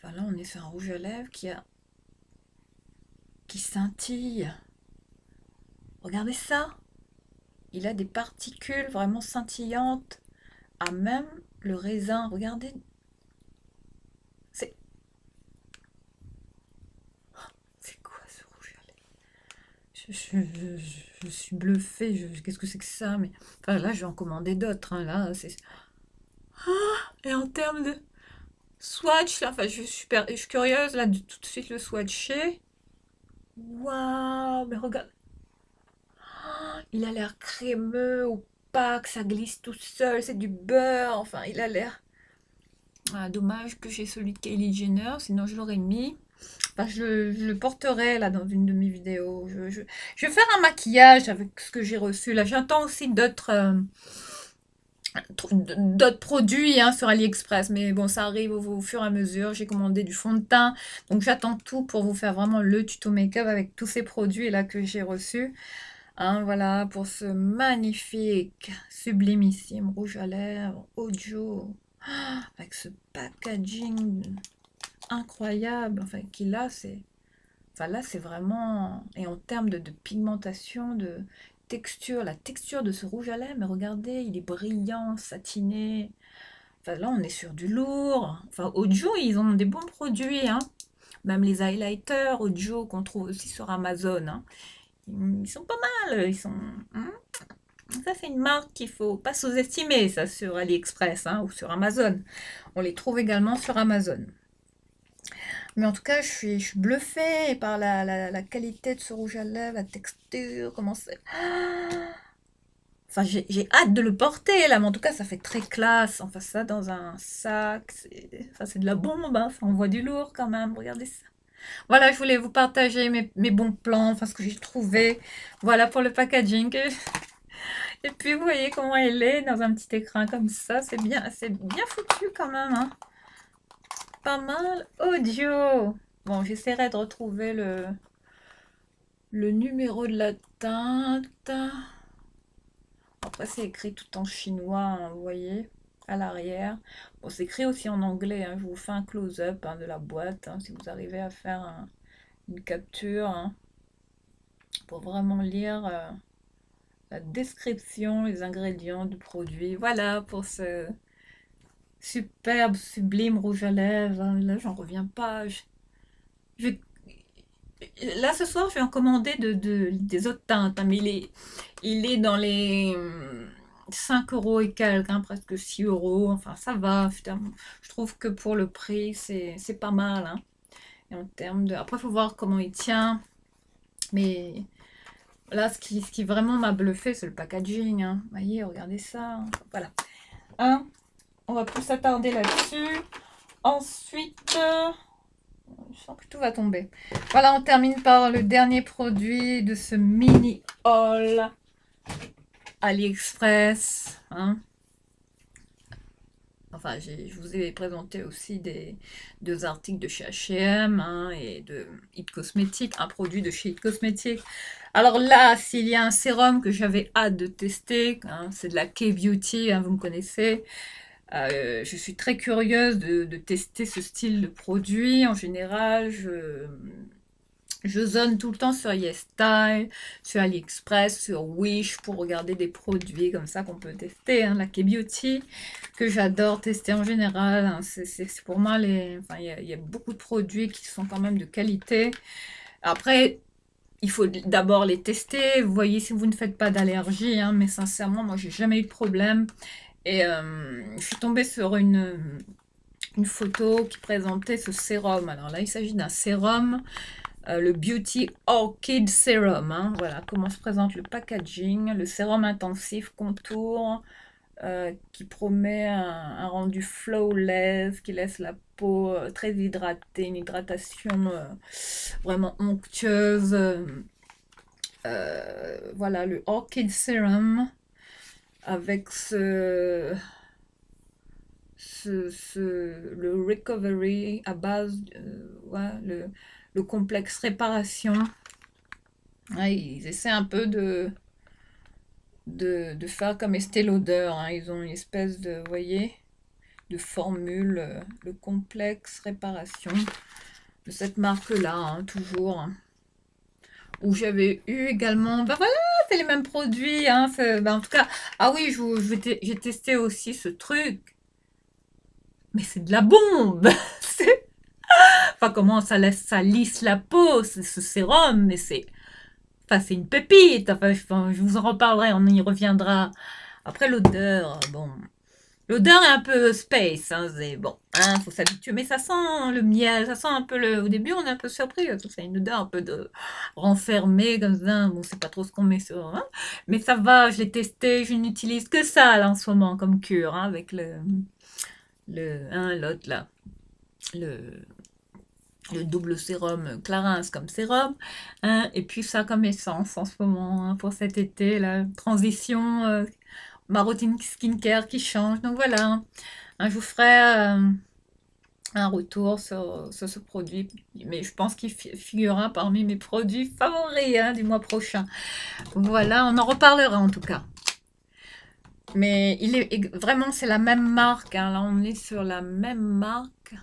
Speaker 1: voilà, on est sur un rouge à lèvres qui scintille. Regardez ça. Il a des particules vraiment scintillantes. À même le raisin, regardez. C'est quoi ce rouge à lèvres? Je suis bluffée. Qu'est-ce que c'est que ça? Mais enfin, là, je vais en commander d'autres. Hein, là, c'est... Ah, et en termes de swatch, là, enfin, je suis curieuse là de tout de suite le swatcher. Waouh, mais regarde. Ah, il a l'air crémeux, opaque, ça glisse tout seul, c'est du beurre. Enfin, il a l'air... Ah, dommage que j'ai celui de Kylie Jenner, sinon je l'aurais mis. Enfin, je le porterai là dans une de mes vidéos. Je vais faire un maquillage avec ce que j'ai reçu. Là, j'attends aussi d'autres produits hein, sur AliExpress, mais bon, ça arrive au fur et à mesure. J'ai commandé du fond de teint, donc j'attends tout pour vous faire vraiment le tuto make-up avec tous ces produits là que j'ai reçus. Hein, voilà, pour ce magnifique, sublimissime rouge à lèvres, audio, avec ce packaging incroyable, enfin, qu'il a, c'est... Enfin là, c'est vraiment... Et en termes de pigmentation, de texture, la texture de ce rouge à lèvres, mais regardez, il est brillant, satiné. Enfin là, on est sur du lourd. Enfin, Ojo, ils ont des bons produits, hein. Même les highlighters Ojo qu'on trouve aussi sur Amazon, hein. Ils sont pas mal, ils sont... hein. Ça, c'est une marque qu'il faut pas sous-estimer, ça, sur AliExpress, hein, ou sur Amazon. On les trouve également sur Amazon. Mais en tout cas, je suis bluffée par la qualité de ce rouge à lèvres, la texture, comment c'est... Enfin, j'ai hâte de le porter, là, mais en tout cas, ça fait très classe. Enfin, ça dans un sac, c'est de la bombe, hein. Ça envoie du lourd quand même, regardez ça. Voilà, je voulais vous partager mes bons plans, enfin, ce que j'ai trouvé. Voilà pour le packaging. Et puis, vous voyez comment elle est dans un petit écran comme ça. C'est bien foutu quand même, hein. Pas mal. Audio. Bon, j'essaierai de retrouver le numéro de la teinte. Après, c'est écrit tout en chinois, hein, vous voyez, à l'arrière. Bon, c'est écrit aussi en anglais, hein. Je vous fais un close-up hein, de la boîte, hein, si vous arrivez à faire une capture, hein, pour vraiment lire la description, les ingrédients du produit. Voilà pour ce superbe, sublime rouge à lèvres, hein. Là, j'en reviens pas. Je Là, ce soir, je vais en commander des autres teintes, hein, mais il est dans les 5 euros et quelques, hein, presque 6 euros. Enfin, ça va. Finalement. Je trouve que pour le prix, c'est pas mal, hein. Et en termes de... Après, il faut voir comment il tient. Mais là, ce qui vraiment m'a bluffé, c'est le packaging, hein. Vous voyez, regardez ça, hein. Voilà. Hein, on va plus s'attarder là-dessus. Ensuite... je sens que tout va tomber. Voilà, on termine par le dernier produit de ce mini haul AliExpress. Hein. Enfin, je vous ai présenté aussi deux articles de chez H&M hein, et de It Cosmetics, un produit de chez It Cosmetics. Alors là, s'il y a un sérum que j'avais hâte de tester, hein, c'est de la K-Beauty, hein, vous me connaissez. Je suis très curieuse de tester ce style de produit. En général, je zone tout le temps sur YesStyle, sur AliExpress, sur Wish pour regarder des produits comme ça qu'on peut tester. Hein, la K-Beauty, que j'adore tester en général. Hein, c'est pour moi, enfin, il y a beaucoup de produits qui sont quand même de qualité. Après, il faut d'abord les tester. Vous voyez si vous ne faites pas d'allergie. Hein, mais sincèrement, moi, j'ai jamais eu de problème. Et je suis tombée sur une photo qui présentait ce sérum. Alors là, il s'agit d'un sérum, le Beauty Orchid Serum. Hein. Voilà comment se présente le packaging. Le sérum intensif contour qui promet un rendu flawless, qui laisse la peau très hydratée, une hydratation vraiment onctueuse. Voilà, le Orchid Serum avec le recovery à base, ouais, le complexe réparation. Ouais, ils essaient un peu de faire comme Estée Lauder. Hein. Ils ont une espèce de, vous voyez, de formule, le complexe réparation de cette marque-là, hein, toujours. Hein. Où j'avais eu également, ben voilà, c'est les mêmes produits. Hein, ben en tout cas, ah oui, j'ai testé aussi ce truc. Mais c'est de la bombe. Enfin, comment ça lisse la peau, ce sérum, mais c'est une pépite. Enfin, je vous en reparlerai, on y reviendra. Après, l'odeur, bon. L'odeur est un peu space, hein, c'est bon, hein, faut s'habituer. Mais ça sent le miel, ça sent un peu au début, on est un peu surpris, parce que ça a une odeur un peu de renfermé, comme ça. Bon, c'est pas trop ce qu'on met sur, hein. Mais ça va, je l'ai testé, je n'utilise que ça, là, en ce moment, comme cure, hein, avec l'autre, là. Le, le double sérum Clarins comme sérum, hein, et puis ça comme essence en ce moment, hein, pour cet été, la transition ma routine skincare qui change. Donc voilà, hein, je vous ferai un retour sur ce produit, mais je pense qu'il figurera parmi mes produits favoris hein, du mois prochain. Voilà, on en reparlera en tout cas. Mais il est vraiment, c'est la même marque. Hein. Là, on est sur la même marque.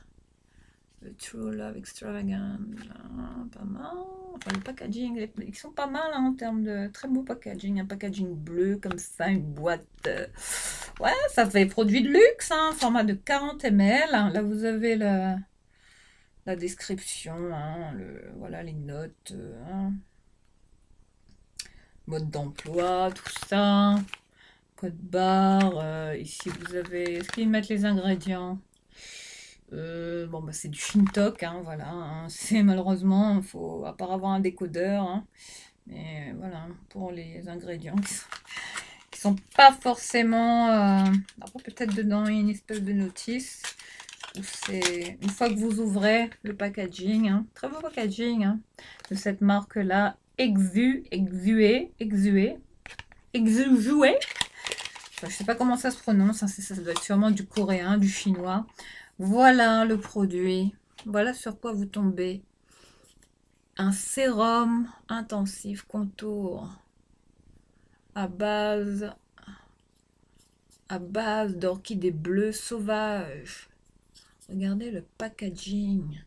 Speaker 1: Le True Love Extravagant. Pas mal. Enfin, le packaging, ils sont pas mal hein, en termes de très beau packaging. Un packaging bleu comme ça, une boîte. Ouais, ça fait produit de luxe, hein, format de 40 ml. Là, vous avez la description, hein, voilà les notes, hein, mode d'emploi, tout ça. Code barre. Ici, vous avez. Est-ce qu'ils mettent les ingrédients? Bon, bah, c'est du Shintok, hein, voilà. Hein. C'est malheureusement, il faut à part avoir un décodeur. Hein, mais voilà, pour les ingrédients qui sont pas forcément. Après, peut-être dedans, il y a une espèce de notice. Où c'est une fois que vous ouvrez le packaging, hein, très beau packaging hein, de cette marque-là, Exué. Je sais pas comment ça se prononce, hein, ça doit être sûrement du coréen, du chinois. Voilà le produit. Voilà sur quoi vous tombez. Un sérum intensif contour à base d'orchidées bleues sauvages. Regardez le packaging.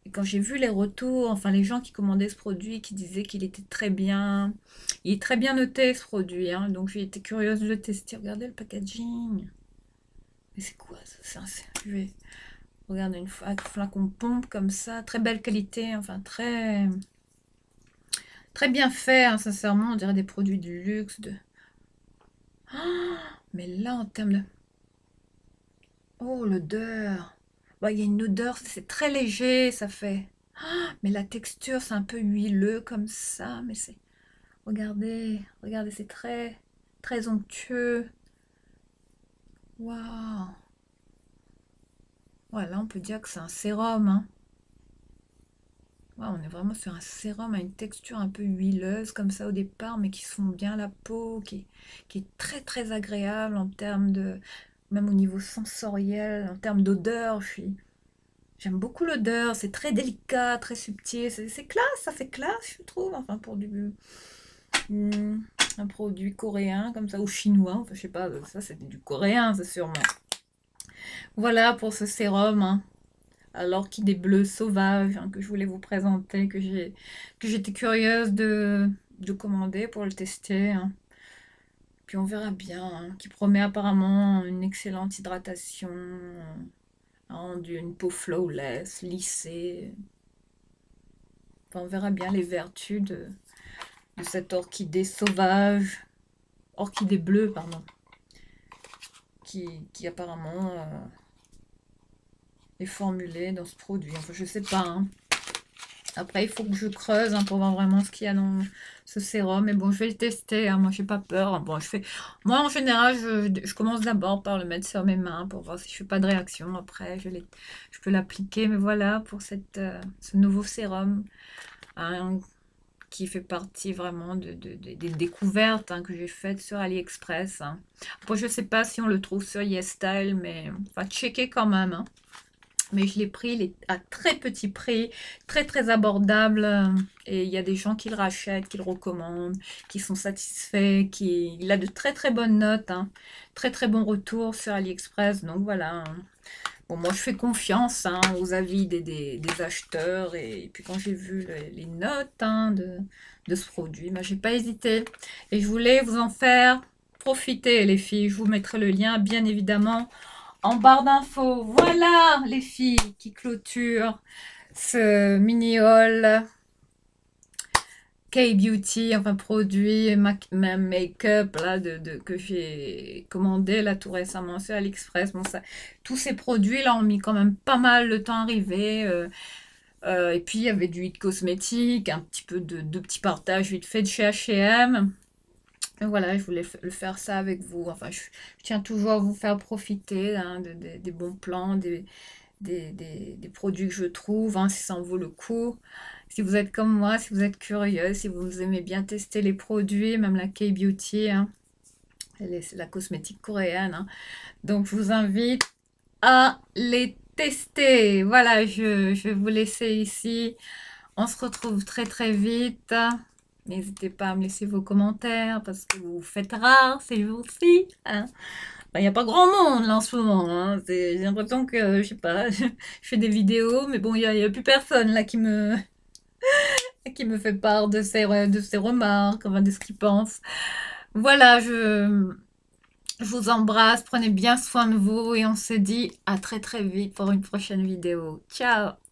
Speaker 1: Et quand j'ai vu les retours, enfin les gens qui commandaient ce produit, qui disaient qu'il était très bien, il est très bien noté ce produit, hein, donc j'ai été curieuse de le tester. Regardez le packaging. Mais c'est quoi ça? Je vais regarder une fois, un flacon pompe comme ça, très belle qualité, enfin très très bien fait, hein, sincèrement, on dirait des produits de luxe. Mais là en termes de... Oh l'odeur. Bah, il y a une odeur, c'est très léger, ça fait... Mais la texture, c'est un peu huileux comme ça, mais c'est... Regardez, regardez, c'est très, très onctueux. Waouh! Voilà, on peut dire que c'est un sérum, hein. Ouais, on est vraiment sur un sérum à une texture un peu huileuse comme ça au départ, mais qui se fond bien à la peau, qui est très très agréable en termes de... Même au niveau sensoriel, en termes d'odeur, j'aime beaucoup l'odeur, c'est très délicat, très subtil, c'est classe, ça fait classe, je trouve, enfin pour un produit coréen comme ça, ou chinois, enfin je sais pas, ça c'est du coréen, c'est sûrement. Voilà pour ce sérum, hein. Alors qu'il est bleu sauvage hein, que je voulais vous présenter, que j'étais curieuse de commander pour le tester. Hein. Puis on verra bien, hein, qui promet apparemment une excellente hydratation, hein, une peau flawless, lissée. Enfin, on verra bien les vertus de cette orchidée sauvage, orchidée bleue, pardon, qui apparemment est formulée dans ce produit. Enfin, je sais pas. Hein. Après, il faut que je creuse hein, pour voir vraiment ce qu'il y a dans ce sérum. Mais bon, je vais le tester. Hein. Moi, j'ai pas peur. Bon, moi, en général, je commence d'abord par le mettre sur mes mains pour voir si je fais pas de réaction. Après, je peux l'appliquer. Mais voilà pour ce nouveau sérum hein, qui fait partie vraiment des découvertes hein, que j'ai faites sur AliExpress. Hein. Après, je sais pas si on le trouve sur YesStyle, mais on va checker quand même. Hein. Mais je l'ai pris, il est à très petit prix, très très abordable. Et il y a des gens qui le rachètent, qui le recommandent, qui sont satisfaits, il a de très très bonnes notes, hein, très très bons retours sur AliExpress. Donc voilà. Hein. Bon, moi je fais confiance hein, aux avis des acheteurs. Et puis quand j'ai vu les notes hein, de ce produit, ben, j'ai pas hésité. Et je voulais vous en faire profiter les filles. Je vous mettrai le lien bien évidemment en barre d'infos. Voilà les filles qui clôturent ce mini haul K-Beauty, enfin produit make-up là, que j'ai commandé là tout récemment sur AliExpress. Bon, ça, tous ces produits là ont mis quand même pas mal de temps à arriver. Et puis il y avait du It Cosmétique, un petit peu de petits partages vite fait de chez H&M. Et voilà, je voulais le faire ça avec vous. Enfin, je tiens toujours à vous faire profiter hein, des bons plans, des produits que je trouve, hein, si ça en vaut le coup. Si vous êtes comme moi, si vous êtes curieux, si vous aimez bien tester les produits, même la K-Beauty, hein, C'est la cosmétique coréenne, hein. Donc, je vous invite à les tester. Voilà, je vais vous laisser ici. On se retrouve très très vite. N'hésitez pas à me laisser vos commentaires parce que vous faites rare ces jours-ci, hein. Il n'y a pas grand monde là en ce moment, hein. J'ai l'impression que, je sais pas, je fais des vidéos, mais bon, il y a plus personne là qui me fait part de ses remarques, enfin, de ce qu'il pense. Voilà, je vous embrasse, prenez bien soin de vous et on se dit à très très vite pour une prochaine vidéo. Ciao!